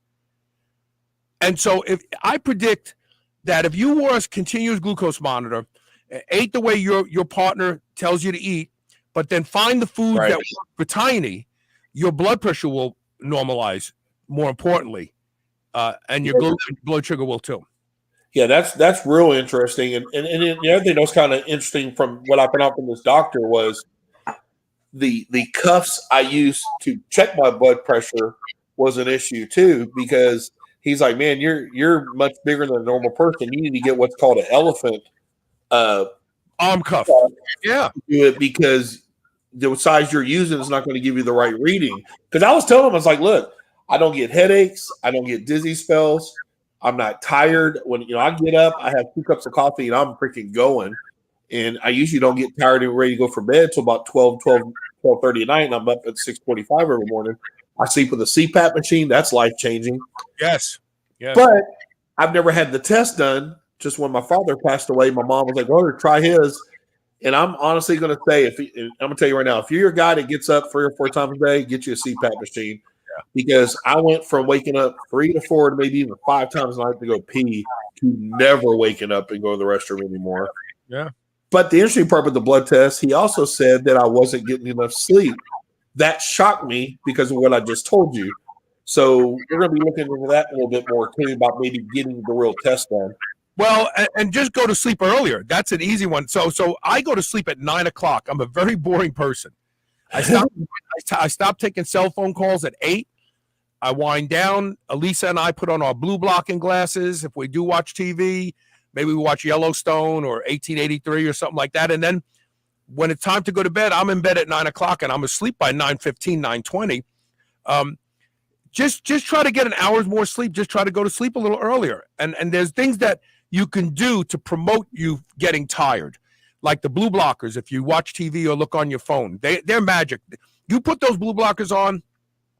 And so if I predict that if you wore a continuous glucose monitor, ate the way your partner tells you to eat, but then find the foods that work for Tiny, your blood pressure will normalize, more importantly, and your blood sugar will too. Yeah, that's real interesting. And the other thing that was kind of interesting from what I found out from this doctor was the cuffs I used to check my blood pressure was an issue too, because he's like, man, you're much bigger than a normal person. You need to get what's called an elephant arm cuff. Yeah. Do it because the size you're using is not going to give you the right reading. Because I was telling him, I was like, look, I don't get headaches. I don't get dizzy spells. I'm not tired. When I get up, I have 2 cups of coffee and I'm freaking going. And I usually don't get tired and ready to go for bed till about 12:30 at night. And I'm up at 6:45 every morning. I sleep with a CPAP machine. That's life-changing. Yes. But I've never had the test done. Just when my father passed away, my mom was like, oh, try his. And I'm honestly going to say, I'm going to tell you right now, if you're a guy that gets up 3 or 4 times a day, get you a CPAP machine. Yeah. Because I went from waking up 3 to 4 to maybe even 5 times a night to go pee to never waking up and go to the restroom anymore. Yeah. But the interesting part with the blood test, he also said that I wasn't getting enough sleep. That shocked me because of what I just told you. So we're going to be looking into that a little bit more too, about maybe getting the real test done. Well, and just go to sleep earlier. That's an easy one. So I go to sleep at 9 o'clock. I'm a very boring person. I stop taking cell phone calls at 8. I wind down. Elisa and I put on our blue blocking glasses. If we do watch TV, maybe we watch Yellowstone or 1883 or something like that. And then when it's time to go to bed, I'm in bed at 9 o'clock and I'm asleep by 9:15, 9:20. Just try to get an hour's more sleep. Just try to go to sleep a little earlier. And there's things that you can do to promote you getting tired, like the blue blockers. If you watch TV or look on your phone, they're magic. You put those blue blockers on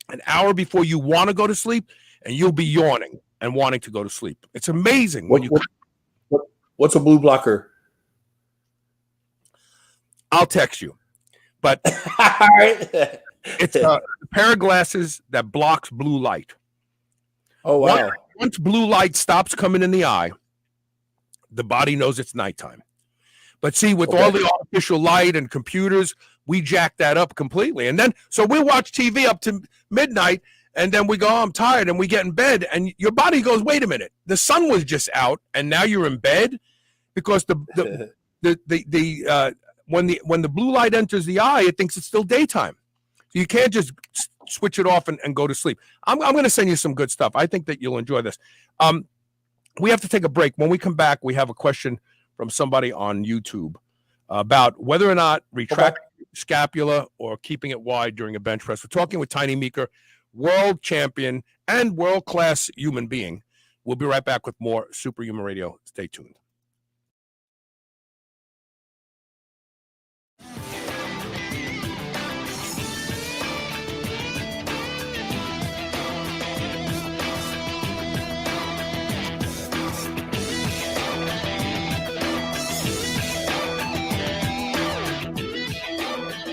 an hour before you want to go to sleep, and you'll be yawning and wanting to go to sleep. It's amazing. What's a blue blocker? I'll text you. But it's a pair of glasses that blocks blue light. Oh, wow. Once blue light stops coming in the eye, the body knows it's nighttime. But see, with all the artificial light and computers, we jack that up completely. And then, so we'll watch TV up to midnight, and then we go, oh, I'm tired, and we get in bed, and your body goes, wait a minute, the sun was just out, and now you're in bed? Because when the blue light enters the eye, it thinks it's still daytime. So you can't just switch it off and go to sleep. I'm going to send you some good stuff. I think that you'll enjoy this. We have to take a break. When we come back, we have a question from somebody on YouTube about whether or not retract scapula or keeping it wide during a bench press. We're talking with Tiny Meeker, world champion and world-class human being. We'll be right back with more Superhuman Radio. Stay tuned.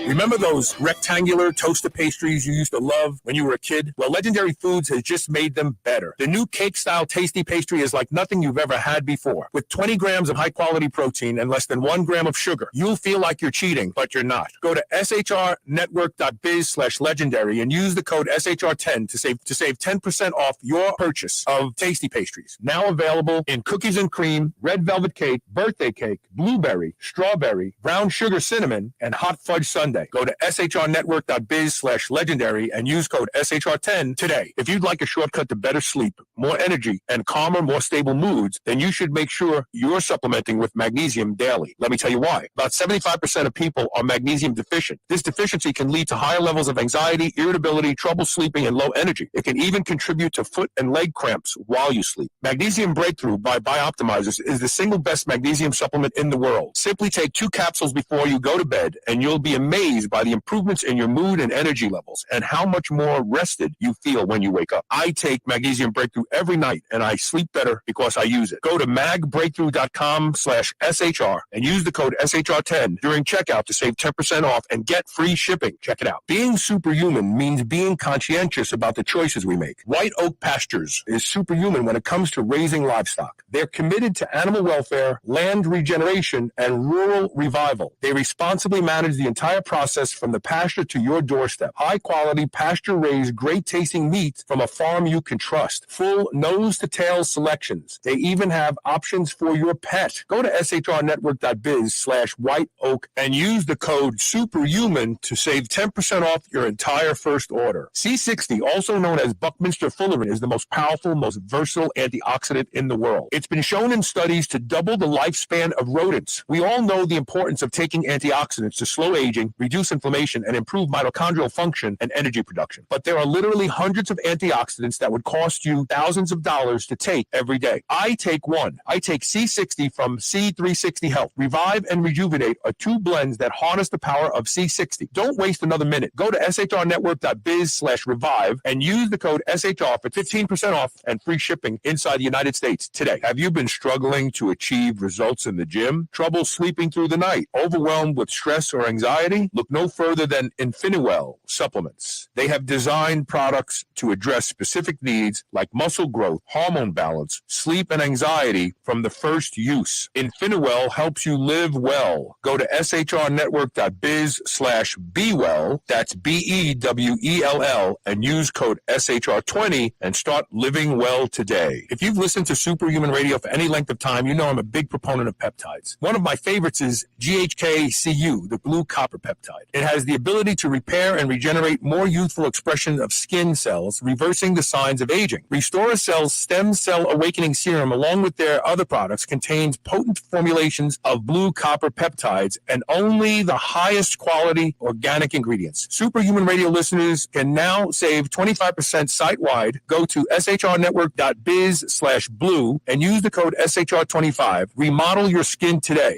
Remember those rectangular toaster pastries you used to love when you were a kid? Well, Legendary Foods has just made them better. The new cake-style tasty pastry is like nothing you've ever had before. With 20 grams of high-quality protein and less than 1 gram of sugar, you'll feel like you're cheating, but you're not. Go to shrnetwork.biz/legendary and use the code SHR10 to save 10% off your purchase of tasty pastries. Now available in cookies and cream, red velvet cake, birthday cake, blueberry, strawberry, brown sugar cinnamon, and hot fudge sundae. Go to shrnetwork.biz/legendary and use code SHR10 today. If you'd like a shortcut to better sleep, more energy, and calmer, more stable moods, then you should make sure you're supplementing with magnesium daily. Let me tell you why. About 75% of people are magnesium deficient. This deficiency can lead to higher levels of anxiety, irritability, trouble sleeping, and low energy. It can even contribute to foot and leg cramps while you sleep. Magnesium Breakthrough by Bioptimizers is the single best magnesium supplement in the world. Simply take 2 capsules before you go to bed, and you'll be amazed amazed by the improvements in your mood and energy levels and how much more rested you feel when you wake up. I take Magnesium Breakthrough every night and I sleep better because I use it. Go to magbreakthrough.com/SHR and use the code SHR10 during checkout to save 10% off and get free shipping. Check it out. Being superhuman means being conscientious about the choices we make. White Oak Pastures is superhuman when it comes to raising livestock. They're committed to animal welfare, land regeneration, and rural revival. They responsibly manage the entire process from the pasture to your doorstep. High quality, pasture raised, great tasting meat from a farm you can trust. Full nose to tail selections. They even have options for your pet. Go to shrnetwork.biz/white oak and use the code superhuman to save 10% off your entire first order. C60, also known as Buckminster Fullerene, is the most powerful, most versatile antioxidant in the world. It's been shown in studies to double the lifespan of rodents. We all know the importance of taking antioxidants to slow aging, reduce inflammation, and improve mitochondrial function and energy production. But there are literally hundreds of antioxidants that would cost you thousands of dollars to take every day. I take one. I take C60 from C360 Health. Revive and Rejuvenate are two blends that harness the power of C60. Don't waste another minute. Go to shrnetwork.biz/revive and use the code SHR for 15% off and free shipping inside the United States today. Have you been struggling to achieve results in the gym? Trouble sleeping through the night? Overwhelmed with stress or anxiety? Look no further than Infiniwell supplements. They have designed products to address specific needs like muscle growth, hormone balance, sleep, and anxiety from the first use. Infiniwell helps you live well. Go to shrnetwork.biz/bewell. That's BEWELL and use code SHR20 and start living well today. If you've listened to Superhuman Radio for any length of time, you know I'm a big proponent of peptides. One of my favorites is GHKCU, the blue copper peptide. It has the ability to repair and regenerate more youthful expression of skin cells, reversing the signs of aging. Restore Cell's Stem Cell Awakening Serum, along with their other products, contains potent formulations of blue copper peptides and only the highest quality organic ingredients. Superhuman Radio listeners can now save 25% site-wide. Go to shrnetwork.biz/blue and use the code SHR25. Remodel your skin today.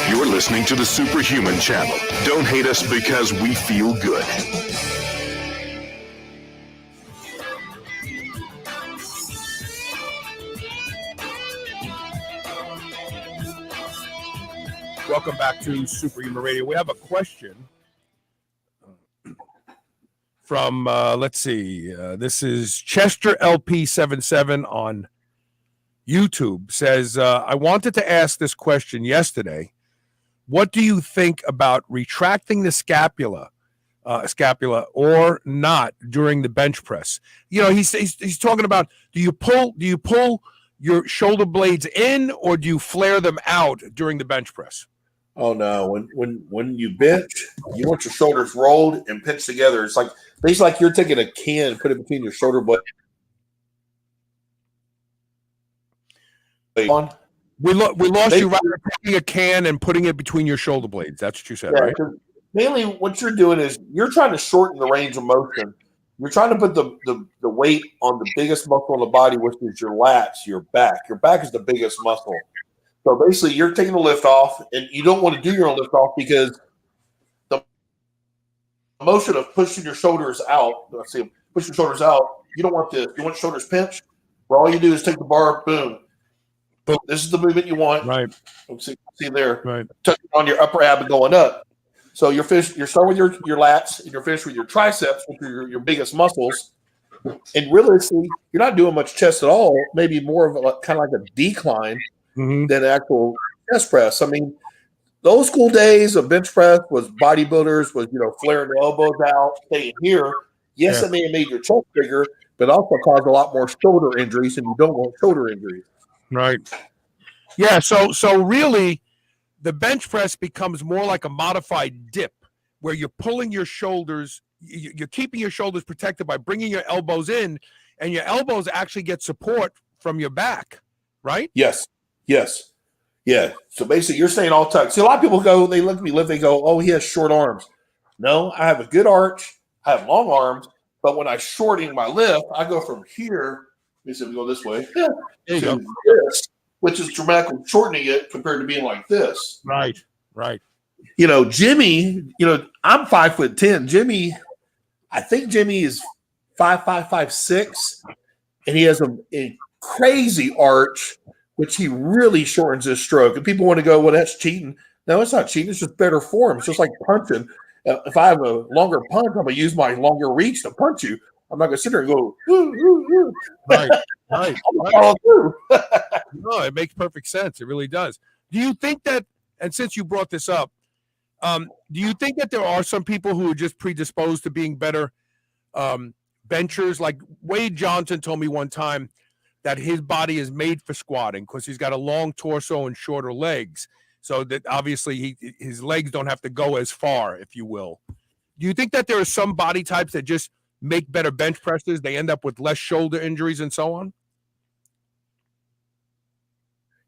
You're listening to the Superhuman Channel. Don't hate us because we feel good. Welcome back to Superhuman Radio. We have a question from, this is Chester LP77 on YouTube. Says, I wanted to ask this question yesterday. What do you think about retracting the scapula or not during the bench press? You know, he's talking about, do you pull your shoulder blades in or do you flare them out during the bench press? Oh no! When you bench, you want your shoulders rolled and pinched together. It's basically like you're taking a can and put it between your shoulder blades. We lost you right taking a can and putting it between your shoulder blades. That's what you said, right? Mainly, what you're doing is you're trying to shorten the range of motion. You're trying to put the weight on the biggest muscle in the body, which is your lats, your back. Your back is the biggest muscle. So basically, you're taking the lift off, and you don't want to do your own lift off because the motion of pushing your shoulders out. Push your shoulders out. You don't want this. You want shoulders pinched. Where all you do is take the bar, boom. This is the movement you want. Right. See there. Right. Touching on your upper ab and going up. So you're starting with your lats, and you're finished with your triceps, which are your biggest muscles. And realistically, you're not doing much chest at all. Maybe more of kind of like a decline. Mm-hmm. Than actual chest press. I mean, the old school days of bench press was bodybuilders, was flaring the elbows out, staying here. Yes, it may have made your chest bigger, but also caused a lot more shoulder injuries, and you don't want shoulder injuries. Right. Yeah. So really, the bench press becomes more like a modified dip, where you're pulling your shoulders, you're keeping your shoulders protected by bringing your elbows in, and your elbows actually get support from your back. Right. Yes. Yeah. So basically, you're staying all tucked. See, a lot of people they look at me lift, they go, "Oh, he has short arms." No, I have a good arch. I have long arms, but when I shorten my lift, I go from here. Let me see if we go this way. There you go. This, which is dramatically shortening it compared to being like this. Right. Jimmy, I'm 5'10". Jimmy, I think Jimmy is 5'5", 5'6", and he has a crazy arch, which he really shortens his stroke. And people want to go, well, that's cheating. No, it's not cheating. It's just better form. It's just like punching. If I have a longer punch, I'm going to use my longer reach to punch you. I'm not going to sit there and go, woo, woo, woo. Right. Follow through. No, it makes perfect sense. It really does. Do you think that, and since you brought this up, do you think that there are some people who are just predisposed to being better benchers? Like Wade Johnson told me one time that his body is made for squatting because he's got a long torso and shorter legs. So that obviously his legs don't have to go as far, if you will. Do you think that there are some body types that just make better bench presses? They end up with less shoulder injuries and so on?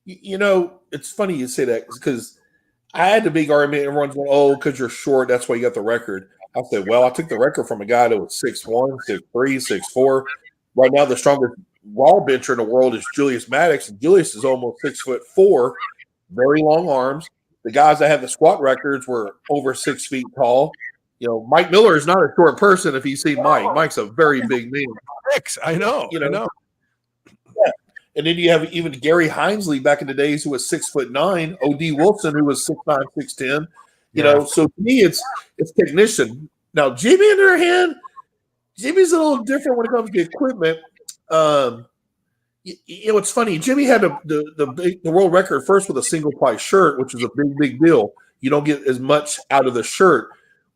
It's funny you say that because I had the big argument. Everyone's going, oh, because you're short, that's why you got the record. I said, well, I took the record from a guy that was 6'1", 6'3", 6'4". Right now, the strongest raw bencher in the world is Julius Maddox. And Julius is almost 6'4", very long arms. The guys that had the squat records were over 6 feet tall. Mike Miller is not a short person. If you see Mike, Mike's a very big man. I know. I know. Yeah. And then you have even Gary Hinesley back in the days who was 6'9", O.D. Wilson who was 6'9", 6'10". So to me, it's technician. Now Jimmy, on the other hand, Jimmy's a little different when it comes to equipment. It's funny. Jimmy had the world record first with a single ply shirt, which is a big deal. You don't get as much out of the shirt.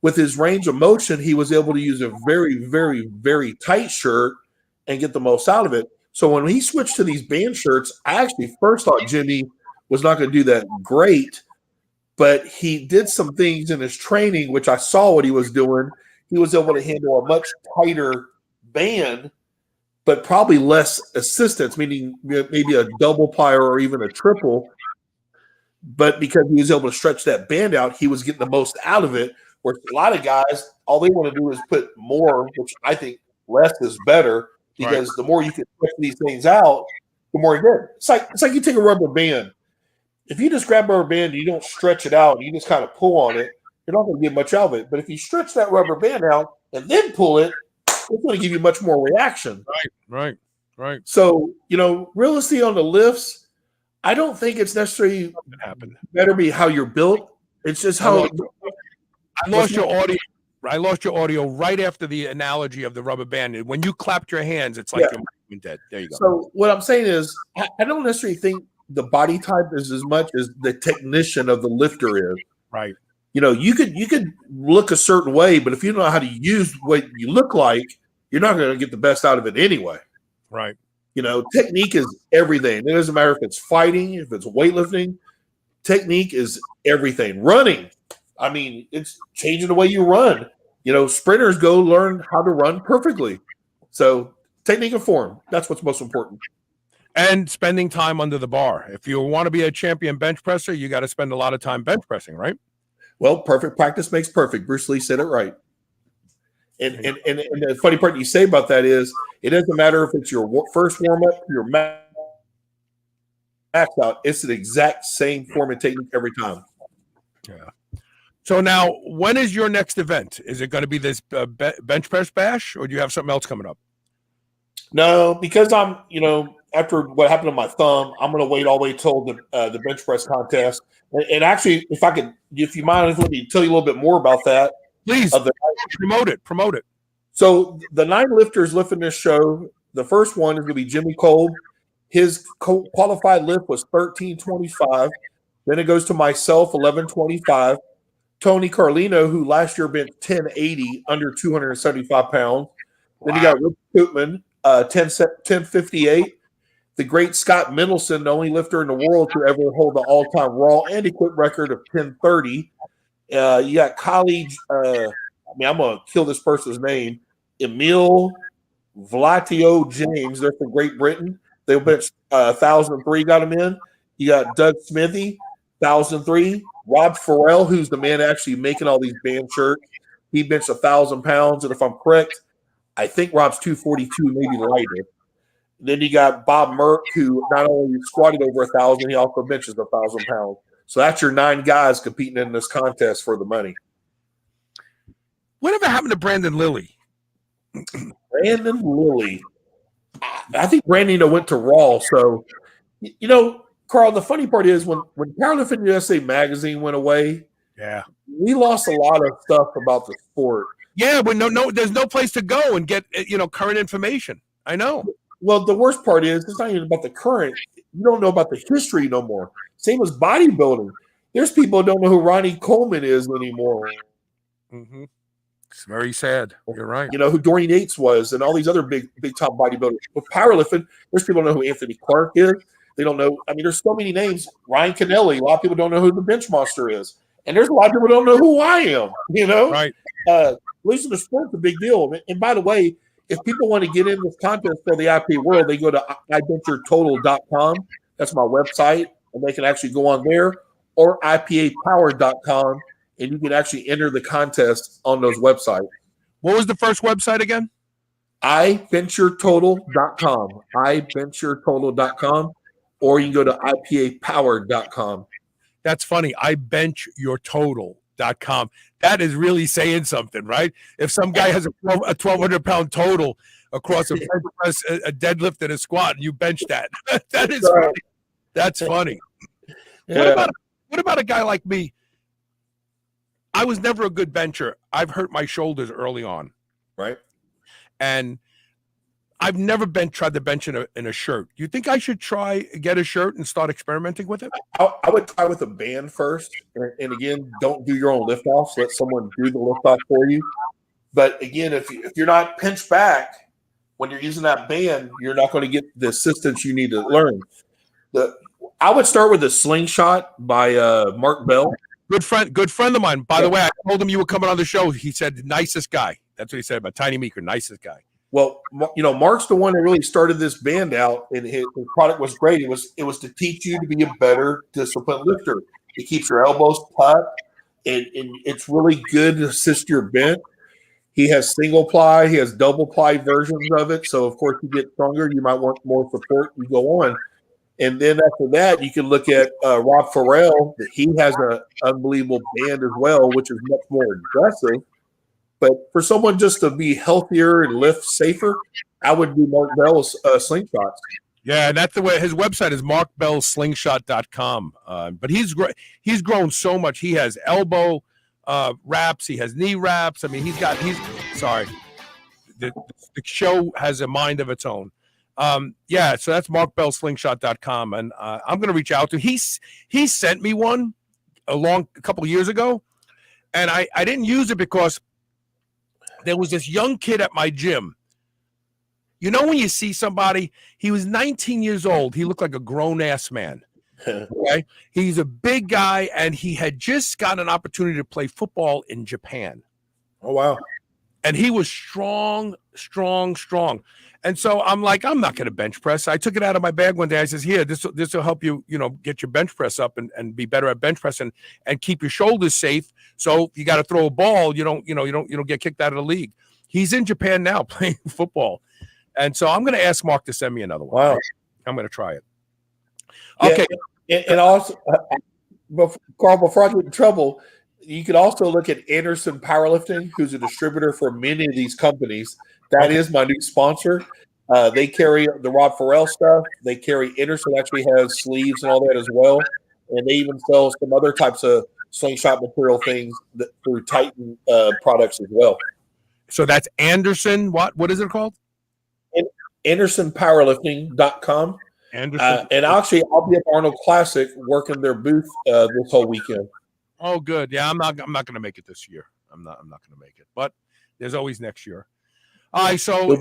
With his range of motion, he was able to use a very, very, very tight shirt and get the most out of it. So when he switched to these band shirts, I actually first thought Jimmy was not going to do that great, but he did some things in his training, which I saw what he was doing. He was able to handle a much tighter band, but probably less assistance, meaning maybe a double ply or even a triple. But because he was able to stretch that band out, he was getting the most out of it. Where a lot of guys, all they want to do is put more, which I think less is better, because the more you can stretch these things out, the more you get. It's like you take a rubber band. If you just grab a rubber band and you don't stretch it out, and you just kind of pull on it, you're not going to get much out of it. But if you stretch that rubber band out and then pull it, it's going to give you much more reaction. Right. So, realistically on the lifts, I don't think it's necessarily better be how you're built. It's just how I lost your audio. I lost your audio right after the analogy of the rubber band. When you clapped your hands, it's like you're dead. There you go. So what I'm saying is, I don't necessarily think the body type is as much as the technician of the lifter is. Right. You could look a certain way, but if you don't know how to use what you look like, you're not going to get the best out of it anyway. Right. Technique is everything. It doesn't matter if it's fighting, if it's weightlifting. Technique is everything. Running. I mean, it's changing the way you run. Sprinters go learn how to run perfectly. So technique and form, that's what's most important. And spending time under the bar. If you want to be a champion bench presser, you got to spend a lot of time bench pressing, right? Well, perfect practice makes perfect. Bruce Lee said it right. And the funny part you say about that is it doesn't matter if it's your first warm-up, your max out. It's the exact same form and technique every time. Yeah. So now, when is your next event? Is it going to be this bench press bash, or do you have something else coming up? No, because I'm, after what happened to my thumb, I'm going to wait all the way till the bench press contest. And actually, if you mind, let me tell you a little bit more about that. Please, promote it. So the 9 lifters lifting this show, the first one is going to be Jimmy Kolb. His qualified lift was 1325. Then it goes to myself, 1125. Tony Carlino, who last year bent 1080, under 275 pounds. Then you got Rick Koopman, 1058. The great Scott Mendelson, the only lifter in the world to ever hold the all-time raw and equip record of 1030. You got colleague, I'm going to kill this person's name, Emil Vlatio James. They're from Great Britain. They benched 1,003, got him in. You got Doug Smithy, 1,003. Rob Farrell, who's the man actually making all these band shirts, he benched 1,000 pounds. And if I'm correct, I think Rob's 242, maybe lighter. Then you got Bob Merck, who not only squatted over 1,000, he also benches 1,000 pounds. So that's your 9 guys competing in this contest for the money. Whatever happened to Brandon Lilly? Brandon Lilly. I think Brandon went to Raw. So, Carl, the funny part is when Powerlifting USA magazine went away, Yeah. we lost a lot of stuff about the sport. Yeah, but no, there's no place to go and get current information. I know. Well, the worst part is it's not even about the current. You don't know about the history no more. Same as bodybuilding. There's people who don't know who Ronnie Coleman is anymore. Mm-hmm. It's very sad. You're right. Who Dorian Yates was and all these other big top bodybuilders. With powerlifting, there's people who know who Anthony Clark is. They don't know. I mean, there's so many names. Ryan Kennelly. A lot of people don't know who the bench monster is. And there's a lot of people who don't know who I am, Right. Losing the sport's a big deal. And by the way, if people want to get in this contest for the IP world, they go to iventuretotal.com. That's my website. And they can actually go on there, or ipapower.com. And you can actually enter the contest on those websites. What was the first website again? iventuretotal.com. iventuretotal.com. Or you can go to ipapower.com. That's funny. ibenchyourtotal.com. That is really saying something, right? If some guy has a 1,200-pound total across a bench press, a deadlift, and a squat, and you bench that, that is funny. That's funny. Yeah. What about a guy like me? I was never a good bencher. I've hurt my shoulders early on. Right. And I've never tried to bench in a shirt. Do you think I should get a shirt and start experimenting with it? I would try with a band first. And again, don't do your own lift offs. Let someone do the lift off for you. But again, if you're not pinched back when you're using that band, you're not going to get the assistance you need to learn. I would start with a slingshot by Mark Bell. Good friend of mine. By the way, I told him you were coming on the show. He said, nicest guy. That's what he said about Tiny Meeker, nicest guy. Well, Mark's the one that really started this band out, and his product was great. It was to teach you to be a better disciplined lifter. It keeps your elbows tucked, and it's really good to assist your bent. He has single ply, he has double ply versions of it. So, of course, you get stronger, you might want more support. You go on. And then after that, you can look at Rob Farrell. He has an unbelievable band as well, which is much more aggressive. But for someone just to be healthier and lift safer, I would do Mark Bell's slingshots. Yeah, and that's the way. His website is markbellslingshot.com. But he's grown so much. He has elbow wraps. He has knee wraps. I mean, sorry. The show has a mind of its own. So that's markbellslingshot.com. And I'm going to reach out to him. He sent me one a couple of years ago. And I didn't use it because there was this young kid at my gym. You know, when you see somebody, he was 19 years old. He looked like a grown-ass man. Okay? He's a big guy, and he had just got an opportunity to play football in Japan. Oh, wow. And he was strong. And so I'm like, I'm not going to bench press. I took it out of my bag one day. I says, here, this will help you, get your bench press up and be better at bench press and keep your shoulders safe. So if you got to throw a ball, you don't get kicked out of the league. He's in Japan now playing football. And so I'm going to ask Mark to send me another one. Wow. I'm going to try it. Yeah, Okay. And also, Carl, before I get in trouble, you could also look at Anderson Powerlifting, who's a distributor for many of these companies. That is my new sponsor. They carry the Rob Farrell stuff. They carry Anderson, actually has sleeves and all that as well. And they even sell some other types of slingshot material things through Titan products as well. So that's Anderson. What is it called? AndersonPowerlifting.com. Anderson. And actually, I'll be at Arnold Classic working their booth this whole weekend. Oh, good. Yeah, I'm not going to make it this year. I'm not going to make it. But there's always next year. All right. So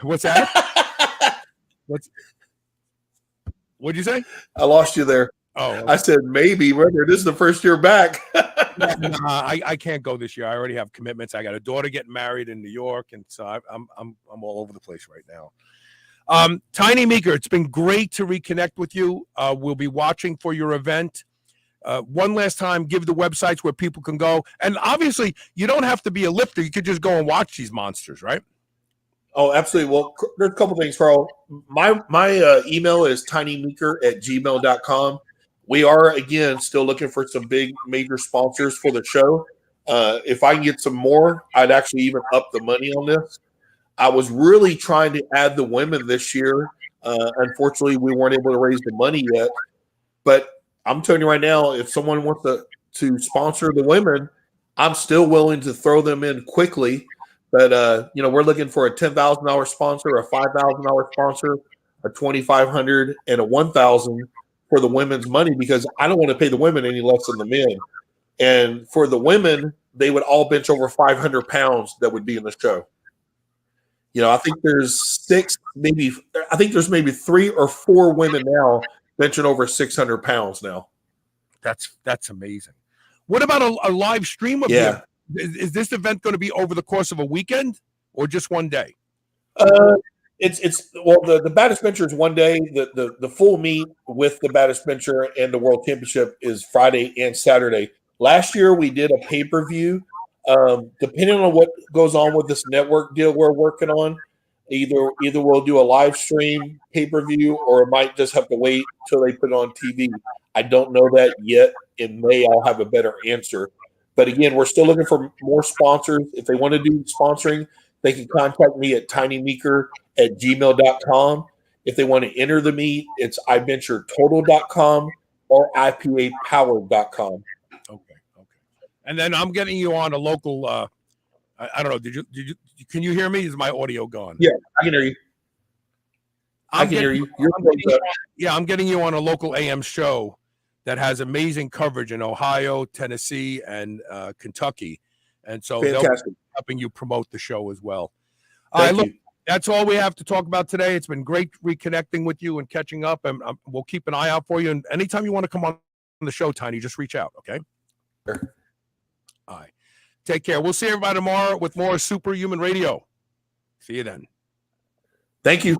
what's that? What'd you say? I lost you there. Oh, okay. I said maybe. Whether this is the first year back. I can't go this year. I already have commitments. I got a daughter getting married in New York, and so I'm all over the place right now. Tiny Meeker, it's been great to reconnect with you. We'll be watching for your event. One last time, give the websites where people can go. And obviously, you don't have to be a lifter. You could just go and watch these monsters, right? Oh, absolutely. Well, there's a couple things, Carl. My email is tinymeeker@gmail.com. we are, again, still looking for some big major sponsors for the show. If I can get some more, I'd actually even up the money on this. I was really trying to add the women this year. Unfortunately, we weren't able to raise the money yet. But I'm telling you right now, if someone wants to sponsor the women, I'm still willing to throw them in quickly. But we're looking for a $10,000 sponsor, a $5,000 sponsor, a $2,500, and a $1,000 for the women's money, because I don't want to pay the women any less than the men. And for the women, they would all bench over 500 pounds that would be in the show. I think there's maybe 3 or 4 women now benching over 600 pounds now. That's amazing. What about a live stream of Yeah. Is this event going to be over the course of a weekend or just one day? The baddest bencher is one day. The full meet with the baddest bencher and the world championship is Friday and Saturday. Last year we did a pay-per-view. Depending on what goes on with this network deal we're working on, either we'll do a live stream pay-per-view, or it might just have to wait till they put it on TV. I don't know that yet. In May, I'll have a better answer. But again, we're still looking for more sponsors. If they want to do sponsoring, they can contact me at tinymeeker@gmail.com. If they want to enter the meet, it's iventuretotal.com or ipapowered.com. Okay. And then I'm getting you on a local. I don't know. Did you? Can you hear me? Is my audio gone? Yeah, I can hear you. I can hear you. I'm getting you on a local AM show that has amazing coverage in Ohio, Tennessee, and Kentucky, and so they'll be helping you promote the show as well. Thank you. That's all we have to talk about today. It's been great reconnecting with you and catching up, and we'll keep an eye out for you. And anytime you want to come on the show, Tiny, just reach out. Okay. Sure. All right. Take care. We'll see everybody tomorrow with more Superhuman Radio. See you then. Thank you.